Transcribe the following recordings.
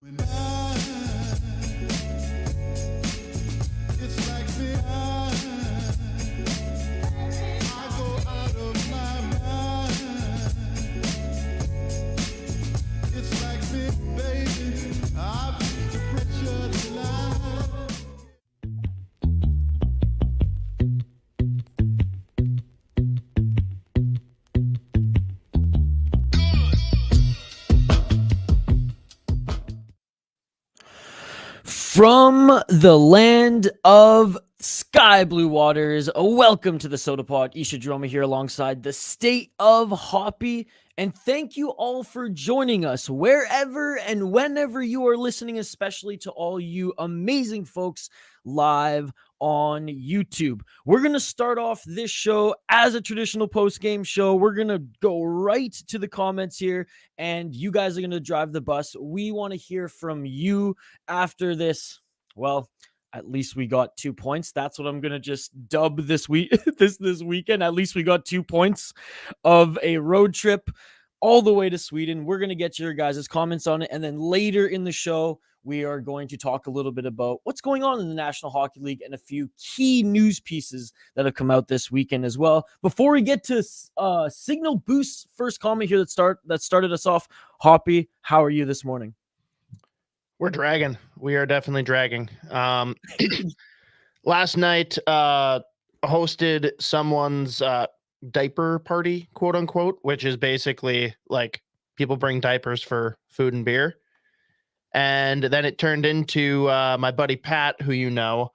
When it's like me, I go out of my mind. It's like me, baby, I've reached the pressure line. From the land of sky blue waters, welcome to the Sota Pod. Isha Droma here alongside the state of hoppy. And thank you all for joining us wherever and whenever you are listening, especially to all you amazing folks live on YouTube. We're going to start off this show as a traditional post-game show. We're going to go right to the comments here, and you guys are going to drive the bus. We want to hear from you after this. Well, at least we got 2 points. That's what I'm going to just dub this week, this weekend. At least we got 2 points of a road trip all the way to Sweden. We're going to get your guys' comments on it. And then later in the show, we are going to talk a little bit about what's going on in the National Hockey League and a few key news pieces that have come out this weekend as well. Before we get to Signal Boost's first comment here that started us off, Hoppy, how are you this morning? We're dragging. We are definitely dragging. Last night, hosted someone's diaper party, quote unquote, which is basically like people bring diapers for food and beer. And then it turned into my buddy Pat, who you know,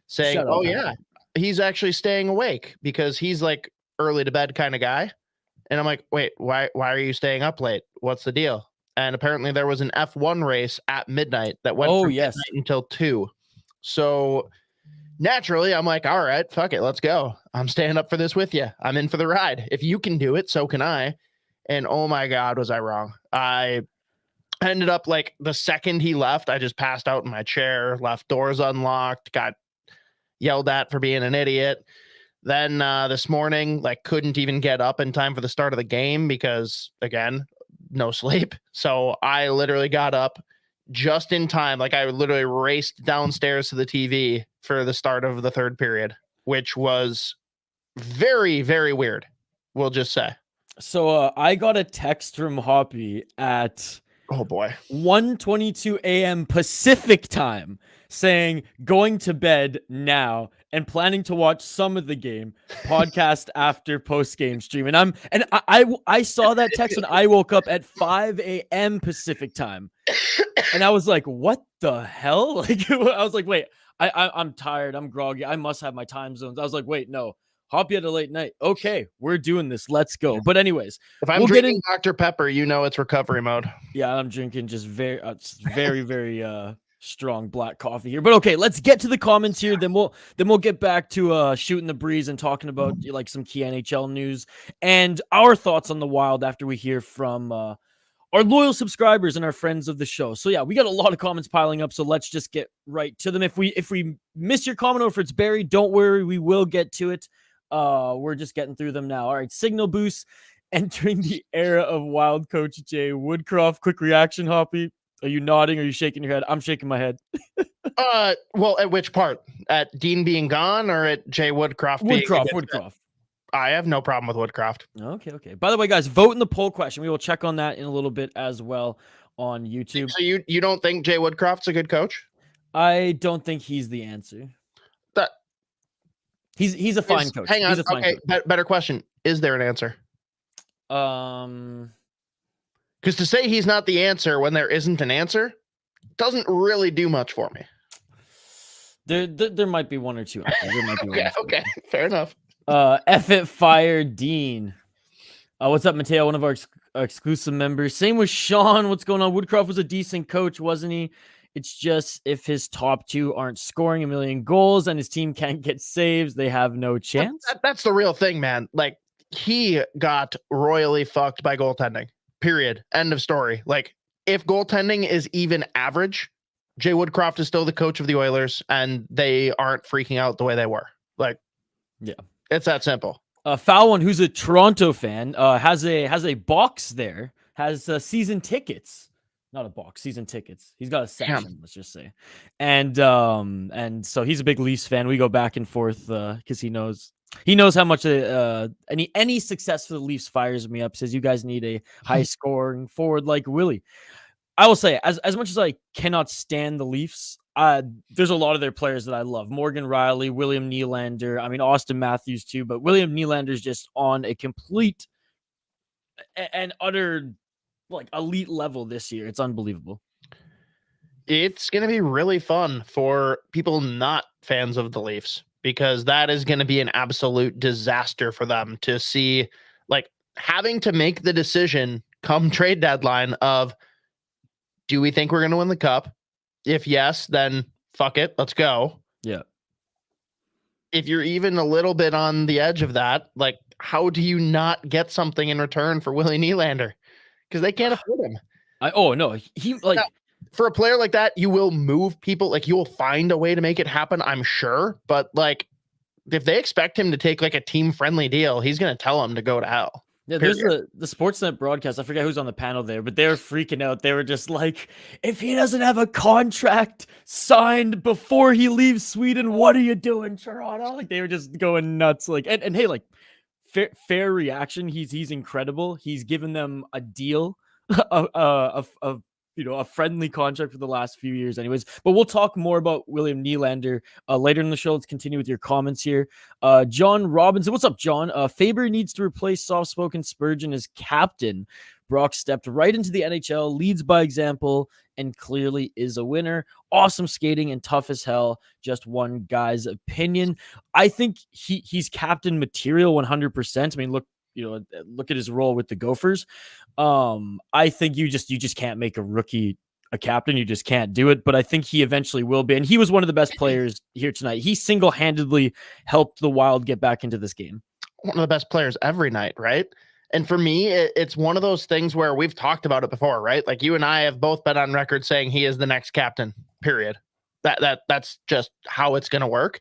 saying, "Oh yeah, he's actually staying awake because he's like early to bed kind of guy." And I'm like, "Wait, why are you staying up late? What's the deal?" And apparently there was an F1 race at midnight that went from midnight until 2. So naturally, I'm like, all right, fuck it, let's go. I'm staying up for this with you. I'm in for the ride. If you can do it, so can I. And oh my God, was I wrong. I ended up like the second he left, I just passed out in my chair, left doors unlocked, got yelled at for being an idiot. Then this morning, like couldn't even get up in time for the start of the game because, again, no sleep. So I literally got up just in time. Like I literally raced downstairs to the TV for the start of the third period, which was very, very weird. We'll just say. So I got a text from Hoppy at 1:22 a.m. Pacific time saying going to bed now and planning to watch some of the game podcast after post-game stream. And I saw that text when I woke up at 5 a.m. Pacific time. And I was like, what the hell? Like I was like, wait, I'm tired. I'm groggy. I must have my time zones. I was like, wait, no. Hoppy had a late night. Okay, we're doing this. Let's go. But anyways, if I'm drinking Dr. Pepper, you know it's recovery mode. Yeah, I'm drinking just very, very strong black coffee here. But okay, let's get to the comments here. Then we'll get back to shooting the breeze and talking about like some key NHL news and our thoughts on the Wild after we hear from our loyal subscribers and our friends of the show. So yeah, we got a lot of comments piling up. So let's just get right to them. If we miss your comment or if it's buried, don't worry, we will get to it. We're just getting through them now. All right, Signal Boost entering the era of Wild coach Jay Woodcroft. Quick reaction, Hoppy. Are you nodding? Are you shaking your head? I'm shaking my head. Well, at which part? At Dean being gone or at Jay Woodcroft? Woodcroft. I have no problem with Woodcroft. Okay. By the way, guys, vote in the poll question. We will check on that in a little bit as well on YouTube. So you don't think Jay Woodcroft's a good coach? I don't think he's the answer. He's a fine coach. Hang on. Okay, better question. Is there an answer? Because to say he's not the answer when there isn't an answer doesn't really do much for me. There might be one or two. Okay, fair enough. F it, fire Dean. What's up, Mateo? One of our exclusive members. Same with Sean. What's going on? Woodcroft was a decent coach, wasn't he? It's just if his top two aren't scoring a million goals and his team can't get saves, they have no chance. That's the real thing, man. Like he got royally fucked by goaltending. Period. End of story. Like if goaltending is even average, Jay Woodcroft is still the coach of the Oilers and they aren't freaking out the way they were. Like, yeah, it's that simple. Foul One, who's a Toronto fan, has a box there, has season tickets. not a box, season tickets. He's got a Damn. section, let's just say. And so he's a big Leafs fan. We go back and forth because he knows how much any success for the Leafs fires me up. Says you guys need a high scoring forward like Willie. I will say, as much as I cannot stand the Leafs, there's a lot of their players that I love. Morgan Rielly, William Nylander, I mean, Austin Matthews too, but William Nylander is just on a complete and utter like elite level this year. It's unbelievable. It's going to be really fun for people not fans of the Leafs, because that is going to be an absolute disaster for them to see, like, having to make the decision come trade deadline of, do we think we're going to win the cup? If yes, then fuck it. Let's go. Yeah. If you're even a little bit on the edge of that, like, how do you not get something in return for Willie Nylander? Because they can't afford him. Now, for a player like that, you will move people. Like, you will find a way to make it happen, I'm sure. But like, if they expect him to take like a team friendly deal, he's going to tell them to go to hell. Yeah, there's the Sportsnet broadcast. I forget who's on the panel there, but they were freaking out. They were just like, if he doesn't have a contract signed before he leaves Sweden, what are you doing, Toronto? Like, they were just going nuts. Like, and hey, like, fair reaction. He's incredible. He's given them a deal, a friendly contract for the last few years anyways. But we'll talk more about William Nylander later in the show. Let's continue with your comments here. John Robinson, what's up, John? Faber needs to replace soft-spoken Spurgeon as captain. Brock stepped right into the NHL, leads by example, and clearly is a winner. Awesome skating and tough as hell. Just one guy's opinion. I think he's captain material 100%. I mean, look at his role with the Gophers. I think you just can't make a rookie a captain. You just can't do it. But I think he eventually will be. And he was one of the best players here tonight. He single-handedly helped the Wild get back into this game. One of the best players every night, right? And for me, it's one of those things where we've talked about it before, right? Like, you and I have both been on record saying he is the next captain, period. That's just how it's going to work.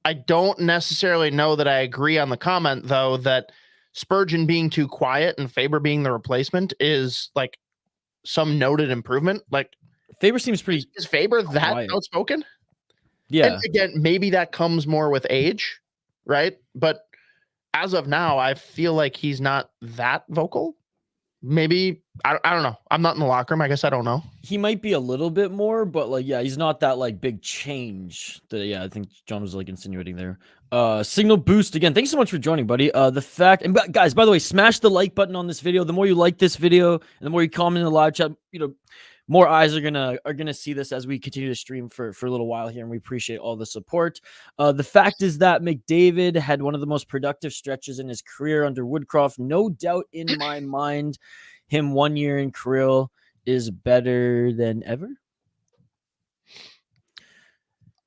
I don't necessarily know that I agree on the comment, though, that Spurgeon being too quiet and Faber being the replacement is like some noted improvement. Like, Faber seems pretty. Is Faber that quiet. outspoken? Yeah. And again, maybe that comes more with age, right? But as of now, I feel like he's not that vocal. Maybe I don't know. I'm not in the locker room. I guess I don't know. He might be a little bit more, but like, yeah, he's not that like big change that, yeah, I think John was like insinuating there. Signal boost again. Thanks so much for joining, buddy. The fact, and guys, by the way, smash the like button on this video. The more you like this video and the more you comment in the live chat, more eyes are gonna see this as we continue to stream for a little while here, and we appreciate all the support. The fact is that McDavid had one of the most productive stretches in his career under Woodcroft. No doubt in my mind, him 1 year in Krill is better than ever.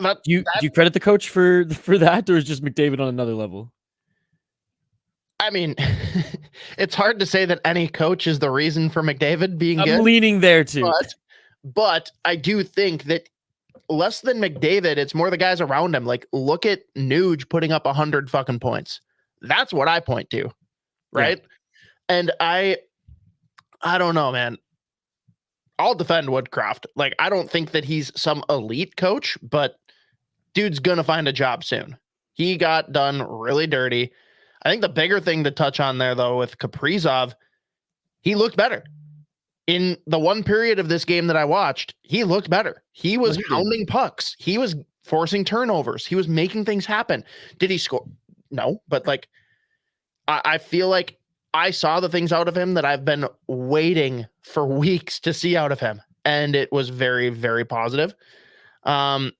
Do you credit the coach for that, or is just McDavid on another level? I mean, it's hard to say that any coach is the reason for McDavid being good. I'm leaning there too. But I do think that less than McDavid, it's more the guys around him. Like, look at Nuge putting up 100 fucking points. That's what I point to, right? Yeah. And I don't know, man. I'll defend Woodcroft. Like, I don't think that he's some elite coach, but dude's gonna find a job soon. He got done really dirty. I think the bigger thing to touch on there, though, with Kaprizov, he looked better. In the one period of this game that I watched, he looked better. He was hounding pucks. He was forcing turnovers. He was making things happen. Did he score? No, but like, I feel like I saw the things out of him that I've been waiting for weeks to see out of him. And it was very, very positive. Can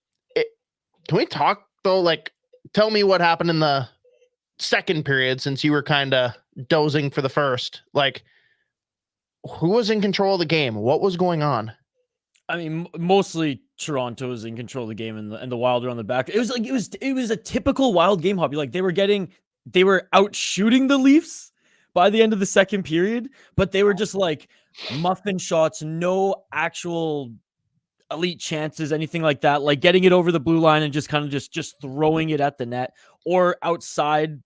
we talk, though? Like, tell me what happened in the second period, since you were kind of dozing for the first. Like, who was in control of the game? What was going on? I mean, mostly Toronto was in control of the game, and the Wild were on the back. It was a typical Wild game hobby. Like, they were out shooting the Leafs by the end of the second period, but they were just like muffin shots, no actual elite chances, anything like that. Like, getting it over the blue line and just kind of just throwing it at the net or outside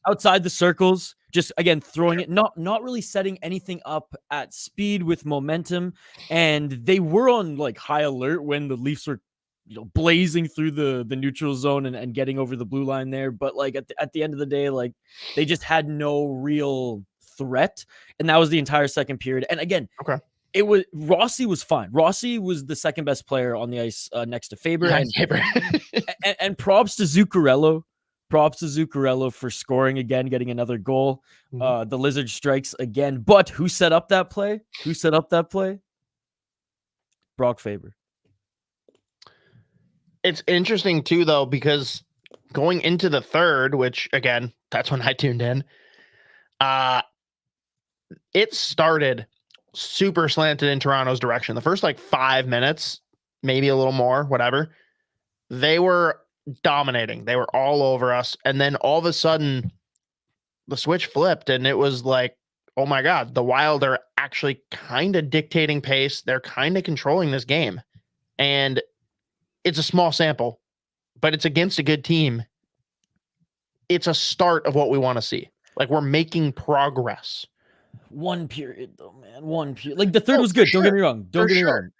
outside the circles, just again throwing it, not really setting anything up at speed with momentum. And they were on like high alert when the Leafs were, blazing through the neutral zone and getting over the blue line there. But like at the end of the day, like they just had no real threat, and that was the entire second period. And again, Okay. it was Rossi was fine. Rossi was the second best player on the ice next to Faber. And props to Zuccarello. Props to Zuccarello for scoring again, getting another goal. The Lizard strikes again. But who set up that play? Brock Faber. It's interesting too, though, because going into the third, which again, that's when I tuned in, it started super slanted in Toronto's direction. The first like 5 minutes, maybe a little more, whatever, they were dominating. They were all over us. And then all of a sudden the switch flipped and it was like, oh my God, the Wild are actually kind of dictating pace. They're kind of controlling this game. And it's a small sample, but it's against a good team. It's a start of what we want to see. Like we're making progress. One period though, man. One period. Like the third was good. Don't get me wrong. Don't get me wrong.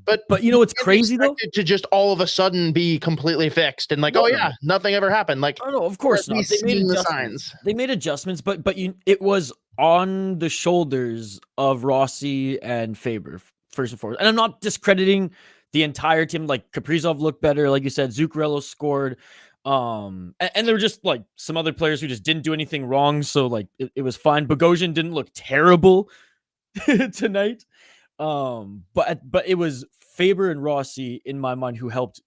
But you know what's crazy though? To just all of a sudden be completely fixed and like, oh yeah, nothing ever happened. Like, oh no, of course not. They made adjustments. They made adjustments, but it was on the shoulders of Rossi and Faber first and foremost. And I'm not discrediting the entire team. Like Kaprizov looked better, like you said. Zuccarello scored. And there were just like some other players who just didn't do anything wrong, so like it was fine. Bogosian didn't look terrible tonight. But it was Faber and Rossi in my mind who helped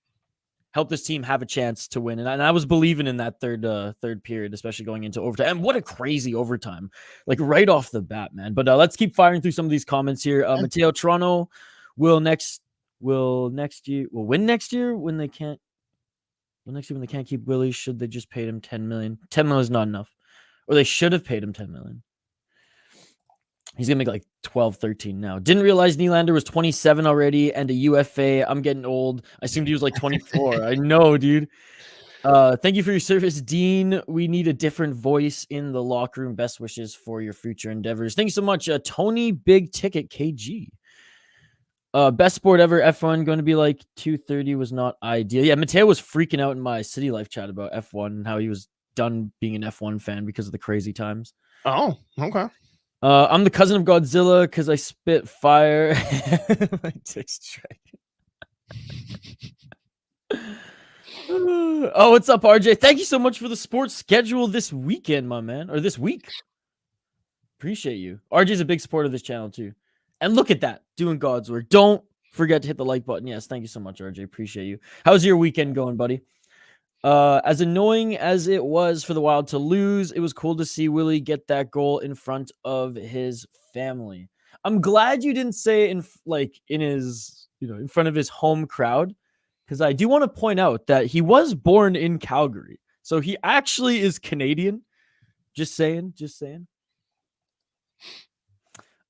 this team have a chance to win. And I was believing in that third period, especially going into overtime. And what a crazy overtime, like right off the bat, man. But let's keep firing through some of these comments here. Mateo, Toronto will win next year when they can't. Well, next year when they can't keep Willie, should they just pay him $10 million? $10 million is not enough. Or they should have paid him $10 million. He's going to make like 12, 13 now. Didn't realize Nylander was 27 already and a UFA. I'm getting old. I assumed he was like 24. I know, dude. Thank you for your service, Dean. We need a different voice in the locker room. Best wishes for your future endeavors. Thank you so much. Tony Big Ticket KG. Best sport ever. F1 going to be like 2:30 was not ideal. Yeah, Mateo was freaking out in my City Life chat about F1 and how he was done being an F1 fan because of the crazy times. Oh, okay. I'm the cousin of Godzilla because I spit fire. My dick's dragging. Oh, what's up, RJ? Thank you so much for the sports schedule this weekend, my man, or this week. Appreciate you. RJ's a big supporter of this channel too. And look at that, doing God's work. Don't forget to hit the like button. Yes, thank you so much, RJ. Appreciate you. How's your weekend going, buddy? As annoying as it was for the Wild to lose, it was cool to see Willie get that goal in front of his family. I'm glad you didn't say in his, in front of his home crowd, because I do want to point out that he was born in Calgary, so he actually is Canadian. Just saying.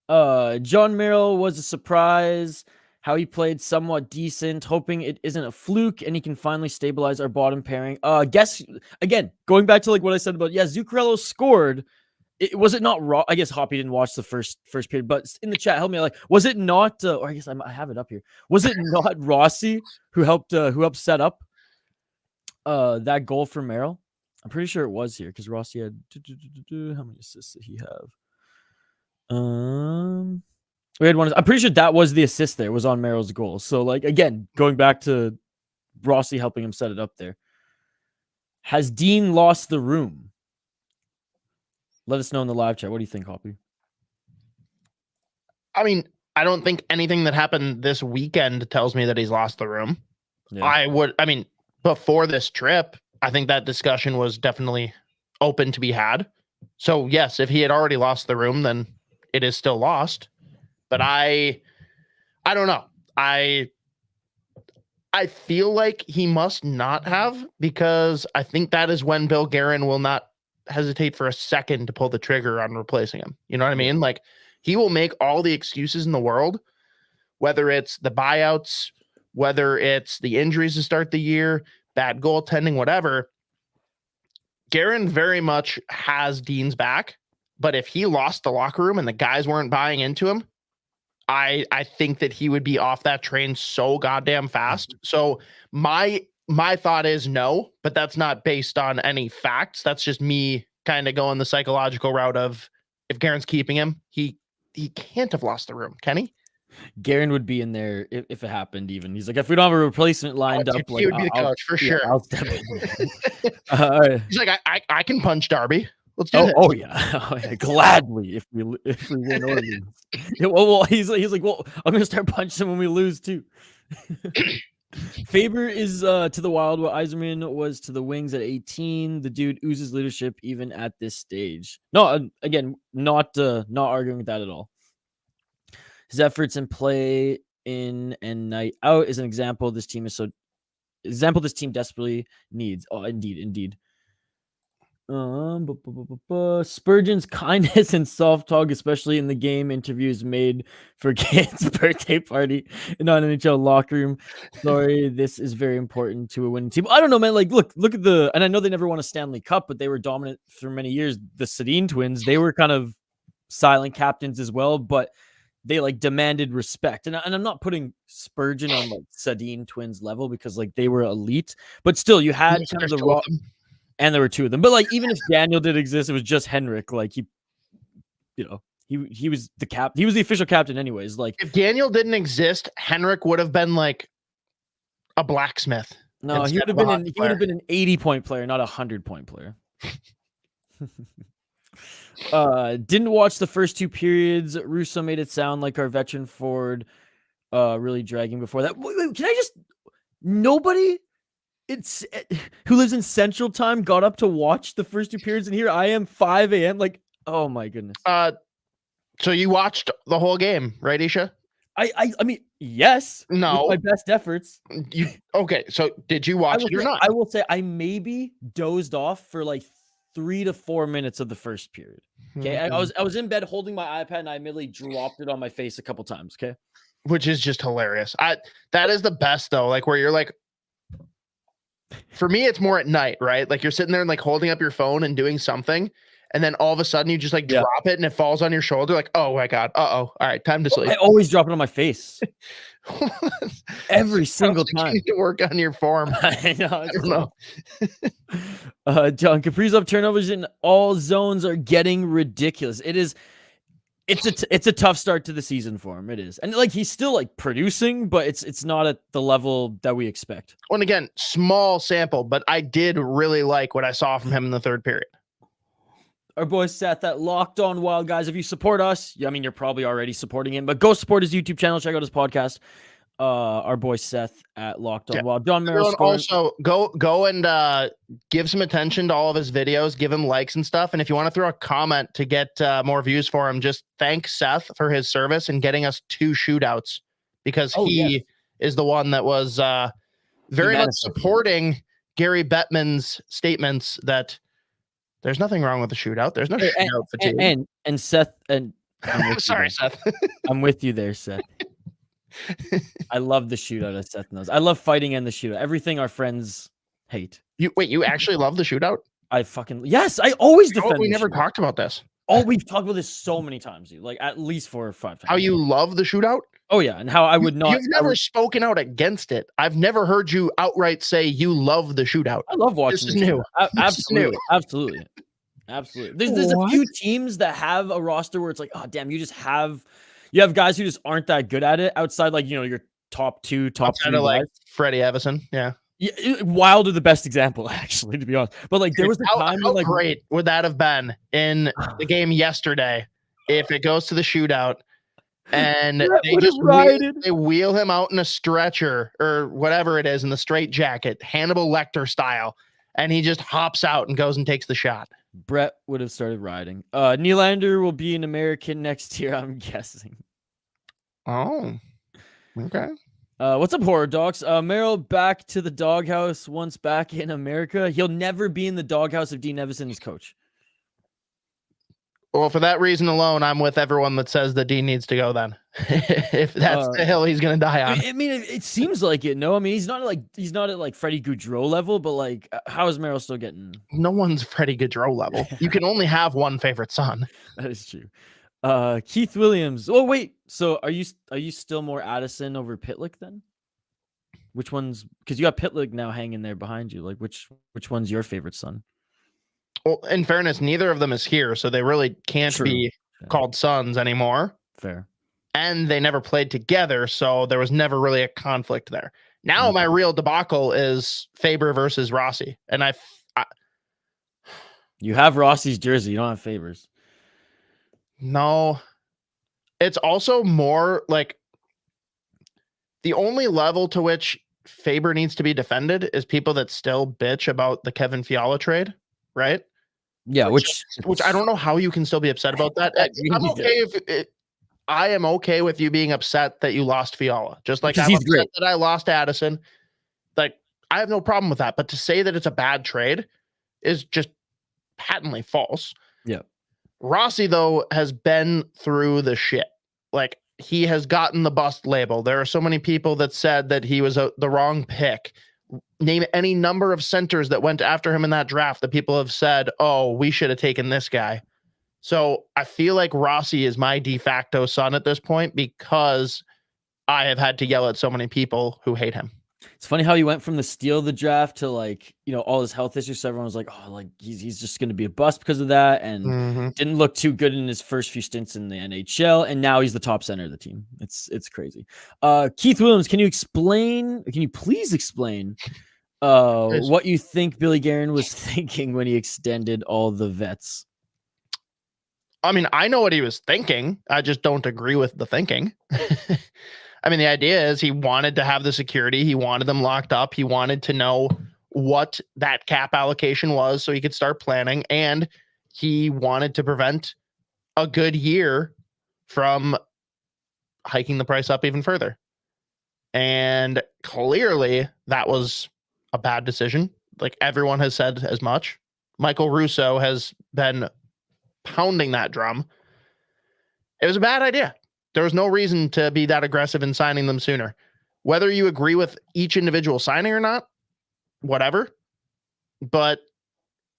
John Merrill was a surprise. How he played somewhat decent, hoping it isn't a fluke and he can finally stabilize our bottom pairing. Guess again, going back to like what I said about, Zuccarello scored. Was it not raw? I guess Hoppy didn't watch the first period, but in the chat, help me. Like, was it not? Or I guess I have it up here. Was it not Rossi who helped set up that goal for Merrill? I'm pretty sure it was here because Rossi had how many assists did he have? We had one. I'm pretty sure that was the assist there, was on Merrill's goal. So, like, again, going back to Rossi helping him set it up there. Has Dean lost the room? Let us know in the live chat. What do you think, Hoppy? I mean, I don't think anything that happened this weekend tells me that he's lost the room. Yeah. Before this trip, I think that discussion was definitely open to be had. So, yes, if he had already lost the room, then it is still lost. But I don't know. I feel like he must not have, because I think that is when Bill Guerin will not hesitate for a second to pull the trigger on replacing him. You know what I mean? Like, he will make all the excuses in the world, whether it's the buyouts, whether it's the injuries to start the year, bad goaltending, whatever. Guerin very much has Dean's back, but if he lost the locker room and the guys weren't buying into him, I think that he would be off that train so goddamn fast. So my thought is no, but that's not based on any facts. That's just me kind of going the psychological route of if Guerin's keeping him, he can't have lost the room, can he? Guerin would be in there if it happened. Even he's like, if we don't have a replacement lined up, Dude, like, he would be the coach for sure. I'll step in. He's like, I can punch Darby. Let's do it. Oh yeah, gladly if we win or lose. Yeah, well, he's like, well, I'm gonna start punching him when we lose too. Faber is to the Wild what Yzerman was to the Wings at 18. The dude oozes leadership even at this stage. No, again, not arguing with that at all. His efforts in play in and night out is an example this team desperately needs. Oh, indeed. Spurgeon's kindness and soft talk, especially in the game interviews made for kids' birthday party in an NHL locker room. Sorry, this is very important to a winning team. I don't know, man. Like, look at the, and I know they never won a Stanley Cup, but they were dominant for many years. The Sedin twins, they were kind of silent captains as well, but they like demanded respect. And I'm not putting Spurgeon on like Sedin twins level because like they were elite, but still you had kind of the raw. And there were two of them. But like, even if Daniel did exist, it was just Henrik. Like he was the he was the official captain anyways. Like if Daniel didn't exist, Henrik would have been like a blacksmith. No, he would have been an 80-point player, not a 100-point player. Didn't watch the first two periods. Russo made it sound like our veteran forward really dragging before that. Wait, can I just nobody who lives in Central Time got up to watch the first two periods, and here I am 5 a.m. Like, oh my goodness. So you watched the whole game, right, Isha? I mean, yes. No, with my best efforts. Okay? So did you watch it or not? I will say I maybe dozed off for like 3 to 4 minutes of the first period. Okay, I was in bed holding my iPad, and I immediately dropped it on my face a couple times. Okay, which is just hilarious. That is the best though. Like where you're like. For me, it's more at night, right? Like you're sitting there and like holding up your phone and doing something, and then all of a sudden you just like drop it and it falls on your shoulder. Like, oh my god, all right, time to sleep. I always drop it on my face, every single time. You need to work on your form. I don't know. John Kaprizov turnovers in all zones are getting ridiculous. It's a tough start to the season for him. It is. And like he's still like producing, but it's not at the level that we expect. And again, small sample, but I did really like what I saw from him in the third period. Our boy Seth at Locked On Wild, guys. If you support us, I mean, you're probably already supporting him, but go support his YouTube channel. Check out his podcast. Our boy Seth at Locked On Wild. John Merrill. Also, go and give some attention to all of his videos. Give him likes and stuff. And if you want to throw a comment to get more views for him, just thank Seth for his service and getting us 2 shootouts because he is the one that was very much supporting Gary Bettman's statements that there's nothing wrong with the shootout. There's no shootout fatigue. And Seth and sorry, Seth. I'm with you there, Seth. I love the shootout as Seth knows. I love fighting and the shootout. Everything our friends hate. You actually love the shootout? Yes, I always defend. We never talked about this. Oh, we've talked about this so many times, dude. Like at least 4 or 5 times. How you love the shootout? Oh yeah, and how I would not. You've never spoken out against it. I've never heard you outright say you love the shootout. I love watching. This is new. Absolutely. There's a few teams that have a roster where it's like, oh damn, you have guys who just aren't that good at it outside, like, your top 2, top 3 guys. Like Freddie Everson. Yeah. Wild are the best example, actually, to be honest. But like, there was a time how great would that have been in the game yesterday if it goes to the shootout and they wheel him out in a stretcher or whatever it is in the straight jacket, Hannibal Lecter style, and he just hops out and goes and takes the shot. Brett would have started riding. Nylander will be an American next year, I'm guessing. Oh, okay. What's up, Horror Docs? Merrill back to the doghouse once back in America. He'll never be in the doghouse if Dean Evison is coach. Well, for that reason alone, I'm with everyone that says that Dean needs to go then. If that's the hill he's going to die on. I mean, it seems like it. No, I mean, he's not at like Freddie Gaudreau level, but like, how is Merrill still getting? No one's Freddie Gaudreau level. You can only have one favorite son. That is true. Keith Williams. Oh wait, so are you still more Addison over Pitlick then? Which one's, because you got Pitlick now hanging there behind you? Like, which one's your favorite son? Well, in fairness, neither of them is here, so they really can't be called sons anymore. Fair. And they never played together, so there was never really a conflict there. Now my real debacle is Faber versus Rossi, and you have Rossi's jersey, you don't have Faber's. No, it's also more like the only level to which Faber needs to be defended is people that still bitch about the Kevin Fiala trade, right? Yeah, which I don't know how you can still be upset about that. I'm okay I am okay with you being upset that you lost Fiala, just like I'm upset that I lost Addison. Like, I have no problem with that, but to say that it's a bad trade is just patently false. Yeah. Rossi, though, has been through the shit. Like, he has gotten the bust label. There are so many people that said that he was the wrong pick. Name any number of centers that went after him in that draft that people have said, oh, we should have taken this guy. So I feel like Rossi is my de facto son at this point because I have had to yell at so many people who hate him. It's funny how he went from the steal of the draft to, like, you know, all his health issues. So everyone was like, oh, like he's just going to be a bust because of that. And didn't look too good in his first few stints in the NHL. And now he's the top center of the team. It's crazy. Keith Williams, can you please explain what you think Billy Guerin was thinking when he extended all the vets? I mean, I know what he was thinking. I just don't agree with the thinking. I mean, the idea is he wanted to have the security. He wanted them locked up. He wanted to know what that cap allocation was so he could start planning. And he wanted to prevent a good year from hiking the price up even further. And clearly that was a bad decision. Like, everyone has said as much. Michael Russo has been pounding that drum. It was a bad idea. There was no reason to be that aggressive in signing them sooner. Whether you agree with each individual signing or not, whatever. But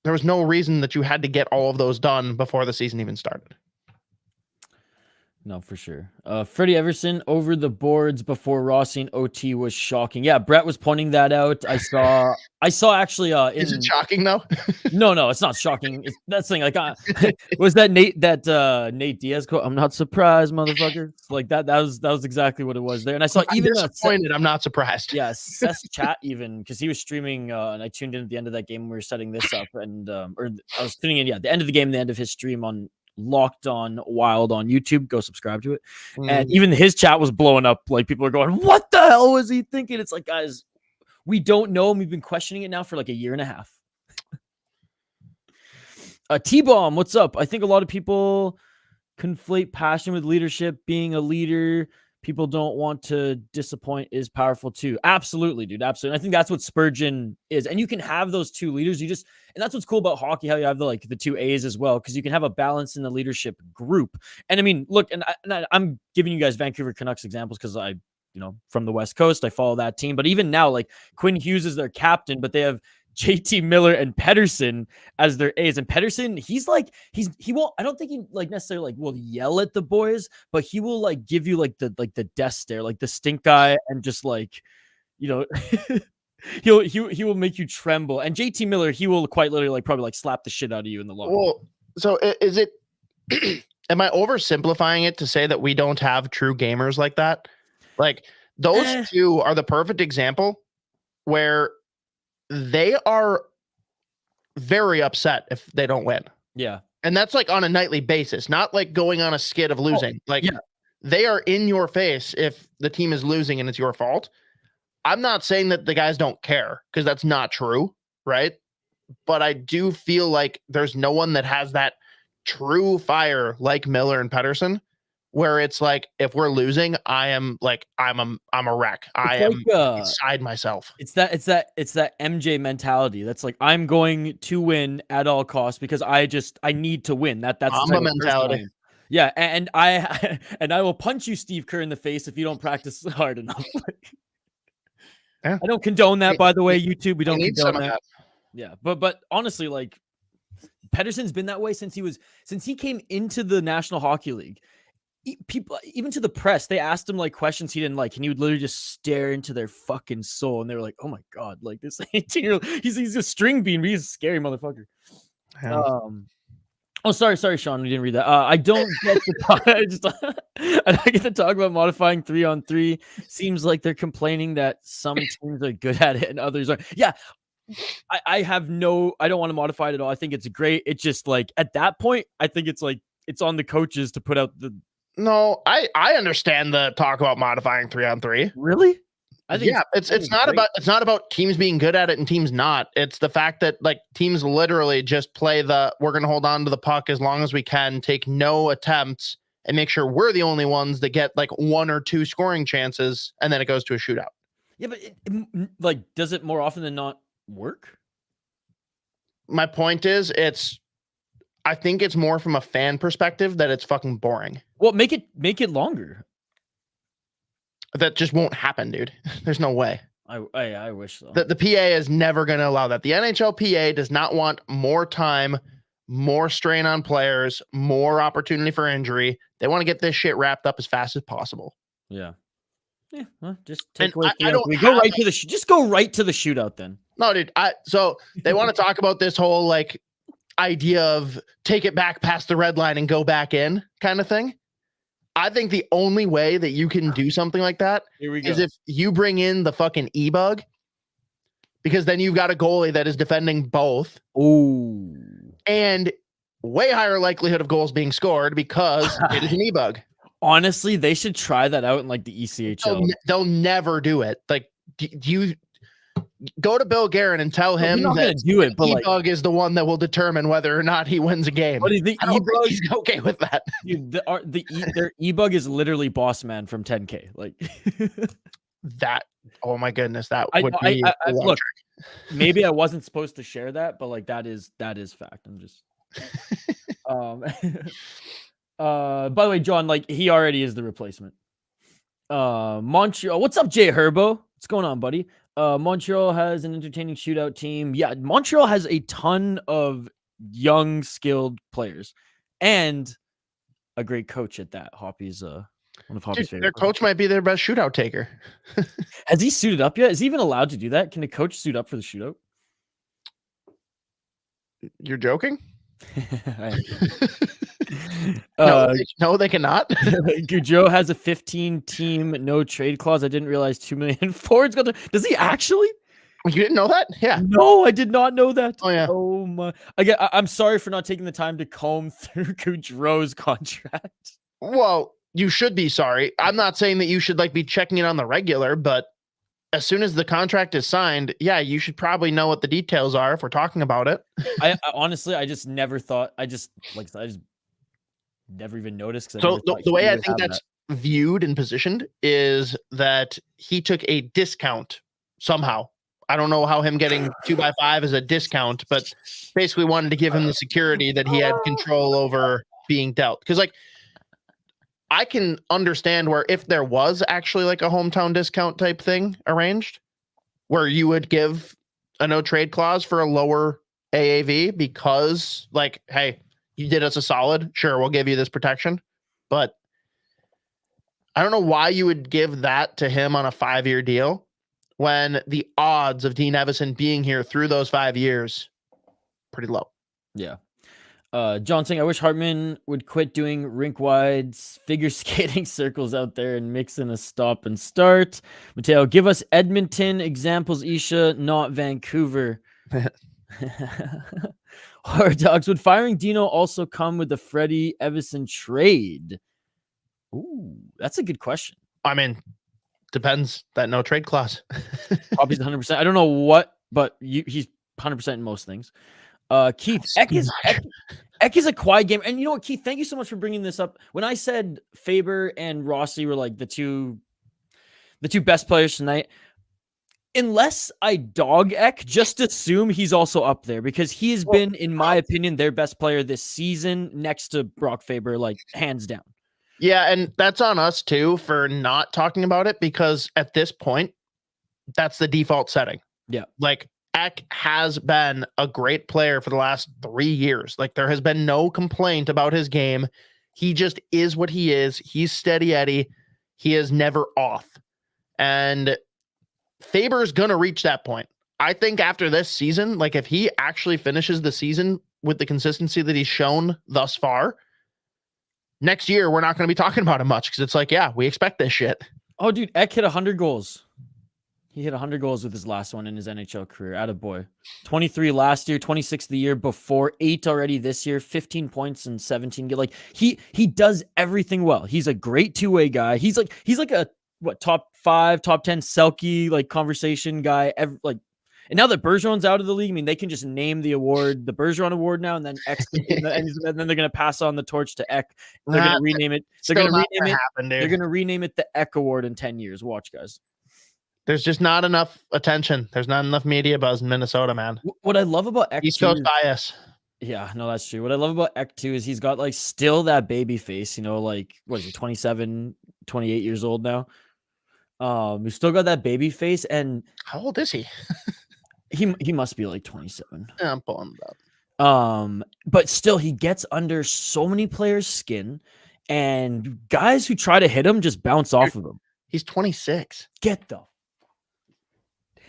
there was no reason that you had to get all of those done before the season even started. No, for sure. Freddie Everson over the boards before Rossi and OT was shocking. Yeah, Brett was pointing that out. I saw actually. Is it shocking though? No, it's not shocking. That's the thing. Like, was that Nate Diaz quote? I'm not surprised, motherfucker. Like that was exactly what it was there. And I saw even disappointed. I'm not surprised. Yeah, Seth's chat even, because he was streaming, and I tuned in at the end of that game when we were setting this up, and or I was tuning in. Yeah, the end of the game, the end of his stream on Locked On Wild on YouTube. Go subscribe to it. And even his chat was blowing up. Like, people are going, what the hell was he thinking? It's like, guys, we don't know, and we've been questioning it now for like a year and a half. T-Bomb, what's up? I think a lot of people conflate passion with leadership. Being a leader, people don't want to disappoint, is powerful too. Absolutely, dude. Absolutely. I think that's what Spurgeon is. And you can have those two leaders. And that's what's cool about hockey, how you have the two A's as well, because you can have a balance in the leadership group. And I mean, look, and I'm giving you guys Vancouver Canucks examples because from the West Coast, I follow that team. But even now, like, Quinn Hughes is their captain, but they have JT Miller and Pettersson as their A's. And Pettersson, he won't, I don't think he necessarily will yell at the boys, but he will give you the death stare, like the stink eye, and just he will make you tremble. And JT Miller, he will quite literally probably slap the shit out of you in the locker. Well, so is it am I oversimplifying it to say that we don't have true gamers like that? Like, those two are the perfect example where they are very upset if they don't win. Yeah. And that's on a nightly basis, not going on a skid of losing. They are in your face if the team is losing and it's your fault. I'm not saying that the guys don't care, because that's not true, right? But I do feel like there's no one that has that true fire like Miller and Pettersson, where it's like, if we're losing, I'm a wreck. I am beside myself. It's that MJ mentality. That's like, I'm going to win at all costs because I need to win. That's the Mamba type of person I mentality. am. Yeah, and I will punch you, Steve Kerr, in the face if you don't practice hard enough. Yeah. I don't condone that, by the way, YouTube. We don't need some condone of that. Yeah, but honestly, like, Pettersson's been that way since he came into the National Hockey League. People, even to the press, they asked him like questions he didn't like, and he would literally just stare into their fucking soul, and they were like, "Oh my god, like this 18-year-old, he's a string bean, but he's a scary motherfucker." Yeah. Oh, sorry, Sean, we didn't read that. I don't get to talk. I don't get to talk about modifying 3-on-3. Seems like they're complaining that some teams are good at it and others are. Yeah. I don't want to modify it at all. I think it's great. It's just like, at that point, I think it's like, it's on the coaches to put out the. No, I understand the talk about modifying 3-on-3. Really? I think it's not about teams being good at it and teams not. It's the fact that like teams literally just play we're going to hold on to the puck as long as we can, take no attempts, and make sure we're the only ones that get like 1 or 2 scoring chances, and then it goes to a shootout. Yeah, but like, does it more often than not work? My point is, I think it's more from a fan perspective that it's fucking boring. Well, make it longer. That just won't happen, dude. There's no way. I wish so. The PA is never going to allow that. The NHL PA does not want more time, more strain on players, more opportunity for injury. They want to get this shit wrapped up as fast as possible. Yeah. Yeah. Well, just take And away. Just go right to the shootout then. No, dude. So they want to talk about this whole like idea of take it back past the red line and go back in kind of thing. I think the only way that you can do something like that is if you bring in the fucking e-bug, because then you've got a goalie that is defending both. Ooh. And way higher likelihood of goals being scored because it is an e-bug. Honestly, they should try that out in like the ECHL. They'll never do it. Like, do you go to Bill Guerin and tell him that do it, but e-bug is the one that will determine whether or not he wins a game? What is the e-bug? He's okay with that. Dude, their e-bug is literally Boss Man from 10K. Like that. Oh my goodness, that would be. Look, maybe I wasn't supposed to share that, but like that is fact. I'm just. By the way, John, like he already is the replacement. Montreal. What's up, Jay Herbo? What's going on, buddy? Montreal has an entertaining shootout team. Yeah, Montreal has a ton of young, skilled players and a great coach at that. Hoppy's one of Hoppy's favorite. Their coach might be their best shootout taker. Has he suited up yet? Is he even allowed to do that? Can a coach suit up for the shootout? You're joking? No, they cannot. Gaudreau has a 15-team no trade clause. I didn't realize 2 million forwards got to. Does he actually? You didn't know that? Yeah. No, I did not know that. Oh yeah. Oh my. I'm sorry for not taking the time to comb through Gaudreau's contract. Well, you should be sorry. I'm not saying that you should like be checking it on the regular, but as soon as the contract is signed, yeah, you should probably know what the details are if we're talking about it. I honestly, I just never thought. I just never even noticed. So the way I think that's viewed and positioned is that he took a discount somehow. I don't know how him getting 2x5 is a discount, but basically wanted to give him the security that he had control over being dealt. Because like, I can understand where if there was actually like a hometown discount type thing arranged where you would give a no trade clause for a lower AAV because like, hey, you did us a solid. Sure, we'll give you this protection. But I don't know why you would give that to him on a 5-year deal when the odds of Dean Evison being here through those 5 years pretty low. Yeah. John saying, I wish Hartman would quit doing rink-wide figure skating circles out there and mix in a stop and start. Mateo, give us Edmonton examples, Isha, not Vancouver. Hard dogs. Would firing Dino also come with the Freddie Evison trade? Ooh, that's a good question. I mean, depends. That no trade clause. Probably 100%. I don't know what, but he's 100% in most things. Keith, Ek is a quiet game. And you know what, Keith, thank you so much for bringing this up. When I said Faber and Rossi were like the two best players tonight, unless I dog Ek, just assume he's also up there because he has been, in my opinion, their best player this season next to Brock Faber, like hands down. Yeah, and that's on us too for not talking about it because at this point, that's the default setting. Yeah. Like Ek has been a great player for the last 3 years. Like there has been no complaint about his game. He just is what he is. He's steady Eddie. He is never off. And Faber's going to reach that point. I think after this season, like if he actually finishes the season with the consistency that he's shown thus far, next year we're not going to be talking about him much because it's like, yeah, we expect this shit. Oh, dude, Ek hit 100 goals. He hit 100 goals with his last one in his NHL career. Attaboy. 23 last year, 26 the year before, 8 already this year, 15 points and 17. Like he does everything well. He's a great two-way guy. He's like a top 5, top 10 Selke like conversation guy. And now that Bergeron's out of the league, I mean, they can just name the award, the Bergeron Award now, and then Ek, and then they're going to pass on the torch to Ek. They're going to rename it. They're going to rename it the Ek Award in 10 years. Watch, guys. There's just not enough attention. There's not enough media buzz in Minnesota, man. What I love about Ek East Coast bias. Yeah, no, that's true. What I love about Ek too is he's got like still that baby face, you know, like what is he, 27, 28 years old now? He's still got that baby face, and how old is he? he must be like 27. Yeah, I'm pulling it up. But still he gets under so many players' skin, and guys who try to hit him just bounce off of him. He's 26. Get the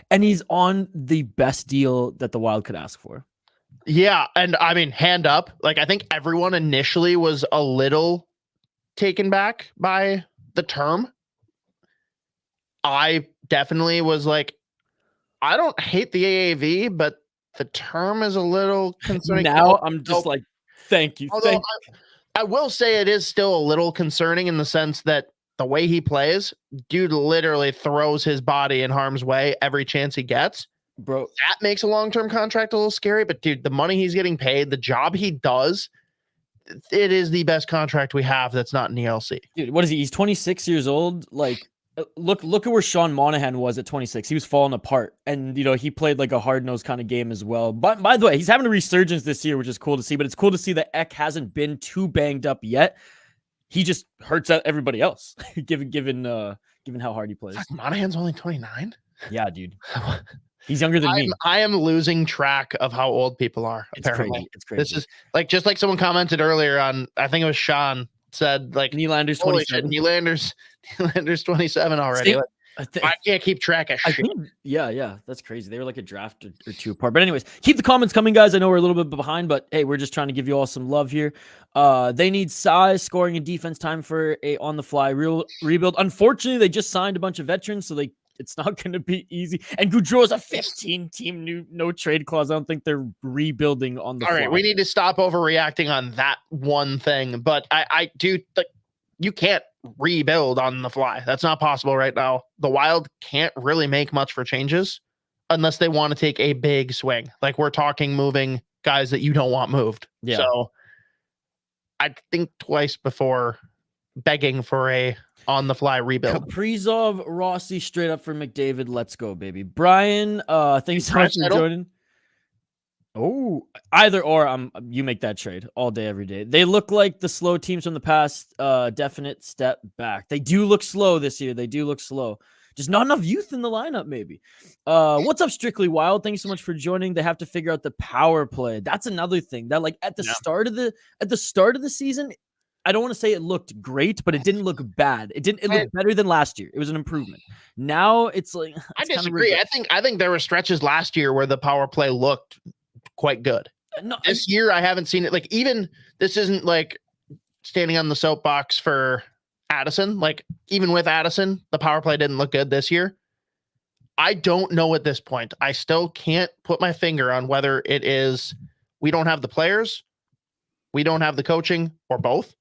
and he's on the best deal that the Wild could ask for. Yeah, and I mean, hand up. Like, I think everyone initially was a little taken back by the term. I definitely was like, I don't hate the AAV, but the term is a little concerning. Now I'm just like, thank you. Although I will say it is still a little concerning in the sense that the way he plays, dude literally throws his body in harm's way every chance he gets. Bro, that makes a long-term contract a little scary, but dude, the money he's getting paid, the job he does, it is the best contract we have that's not in the LC. Dude, what is he? He's 26 years old. Like, look at where Sean Monahan was at 26. He was falling apart, and you know he played like a hard-nosed kind of game as well. But by the way, he's having a resurgence this year, which is cool to see. But it's cool to see that Ek hasn't been too banged up yet. He just hurts out everybody else, given how hard he plays. Fuck, Monahan's only 29. Yeah, dude. He's younger than me. I am losing track of how old people are. Apparently, it's crazy. This is like just like someone commented earlier on. I think it was Sean said like Nylander's 27. Nylander's 27 already. I can't keep track of shit. Yeah, that's crazy. They were like a draft or two apart. But anyways, keep the comments coming, guys. I know we're a little bit behind, but hey, we're just trying to give you all some love here. They need size, scoring, and defense time for a on-the-fly rebuild. Unfortunately, they just signed a bunch of veterans, so it's not going to be easy. And Gaudreau's a 15-team no trade clause. I don't think they're rebuilding on the fly. All right, we need to stop overreacting on that one thing. But I do think you can't rebuild on the fly. That's not possible right now. The Wild can't really make much for changes unless they want to take a big swing. Like we're talking moving guys that you don't want moved. Yeah. So I'd think twice before begging for a on-the-fly rebuild. Kaprizov, Rossi, straight up for McDavid. Let's go, baby. Brian, thanks so much for joining. Oh, either or, you make that trade all day, every day. They look like the slow teams from the past. Definite step back. They do look slow this year. They do look slow. Just not enough youth in the lineup, maybe. What's up, Strictly Wild? Thanks so much for joining. They have to figure out the power play. That's another thing that, like, at the start of the season, I don't want to say it looked great, but it didn't look bad. It looked better than last year. It was an improvement. Now it's like I disagree. I think there were stretches last year where the power play looked quite good. This year I haven't seen it. Like, even this isn't like standing on the soapbox for Addison. Like, even with Addison, the power play didn't look good this year. I don't know at this point. I still can't put my finger on whether it is we don't have the players, we don't have the coaching, or both.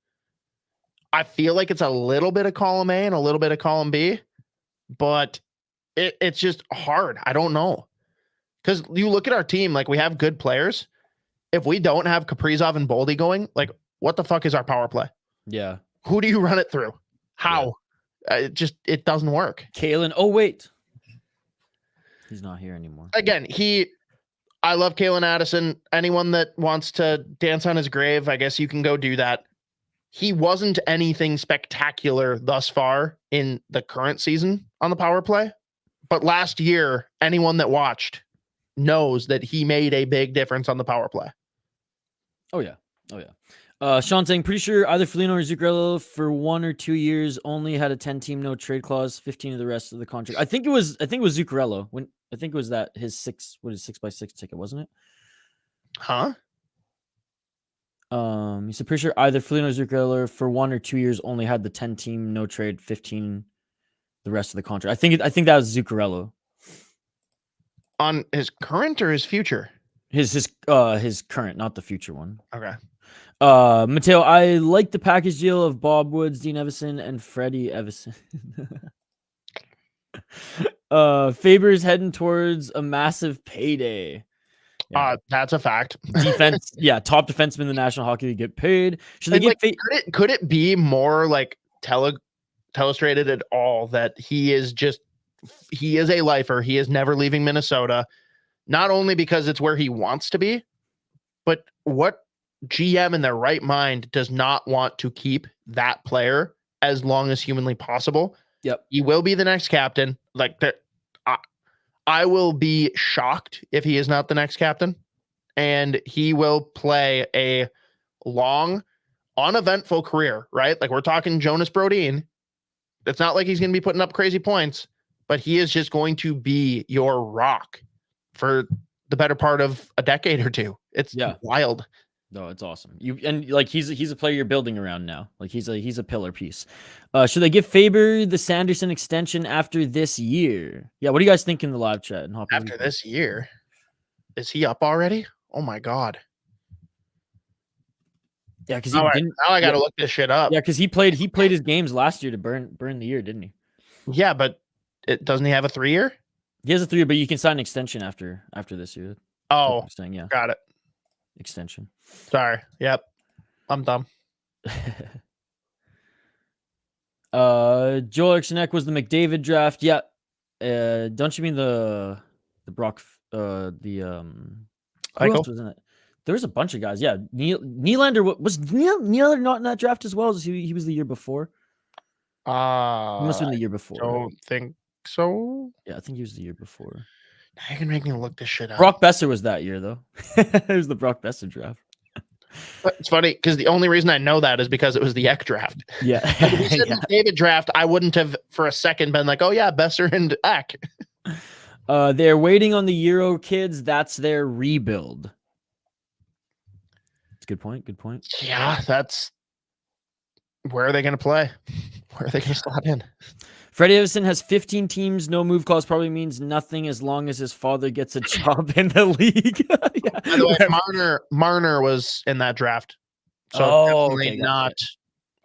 I feel like it's a little bit of column A and a little bit of column B, but it's just hard. I don't know. Because you look at our team, like we have good players. if we don't have Kaprizov and Boldy going, like, what the fuck is our power play? Yeah. Who do you run it through? How? It doesn't work. Kalen. Oh, wait. He's not here anymore. Again, I love Kalen Addison. Anyone that wants to dance on his grave, I guess you can go do that. He wasn't anything spectacular thus far in the current season on the power play. But last year, anyone that watched knows that he made a big difference on the power play. Oh, yeah. Sean saying, pretty sure either Foligno or Zuccarello for 1 or 2 years only had a 10-team no trade clause, 15 of the rest of the contract. I think it was Zuccarello. I think it was that his 6x6 ticket, wasn't it? Huh? He said, pretty sure either Foligno or Zuccarello for 1 or 2 years only had the 10-team no trade, 15 the rest of the contract. I think that was Zuccarello. On his current or his future? His current, not the future one. Okay. Mateo, I like the package deal of Bob Woods, Dean Evison, and Freddie Evison. Faber's heading towards a massive payday. Yeah. That's a fact. Defense, top defenseman in the National Hockey League get paid. Should they get could it be more like telestrated at all that he is a lifer. He is never leaving Minnesota, not only because it's where he wants to be, but what GM in their right mind does not want to keep that player as long as humanly possible. Yep. He will be the next captain. Like that. I will be shocked if he is not the next captain, and he will play a long, uneventful career, right? Like we're talking Jonas Brodin. It's not like he's going to be putting up crazy points, but he is just going to be your rock for the better part of a decade or two. It's wild. No, it's awesome. He's a player you're building around now. Like he's a pillar piece. Should they give Faber the Sanderson extension after this year? Yeah, what do you guys think in the live chat? And after this year, is he up already? Oh my god. Yeah, because now I got to look this shit up. Yeah, because he played his games last year to burn the year, didn't he? Yeah, but doesn't he have a 3-year? He has a 3-year, but you can sign an extension after this year. Oh, yeah, got it. Extension. Sorry. Yep. I'm dumb. Joel Erikssonek was the McDavid draft. Yeah. Don't you mean the Brock who else was in it? There was a bunch of guys. Yeah. Nylander was Nylander not in that draft as well as he was the year before? He must have been the year before. Don't think so. Yeah, I think he was the year before. Now you can make me look this shit up. Brock Besser was that year though. It was the Brock Besser draft. But it's funny because the only reason I know that is because it was the Eck draft. Yeah. If you said the David draft, I wouldn't have for a second been like, oh yeah, Besser and Eck. They're waiting on the Euro kids. That's their rebuild. That's a good point. Good point. Yeah, that's where are they going to play? Where are they going to slot in? Freddie Evison has 15 teams. No move clause probably means nothing as long as his father gets a job in the league. Yeah. By the way, Marner was in that draft. So not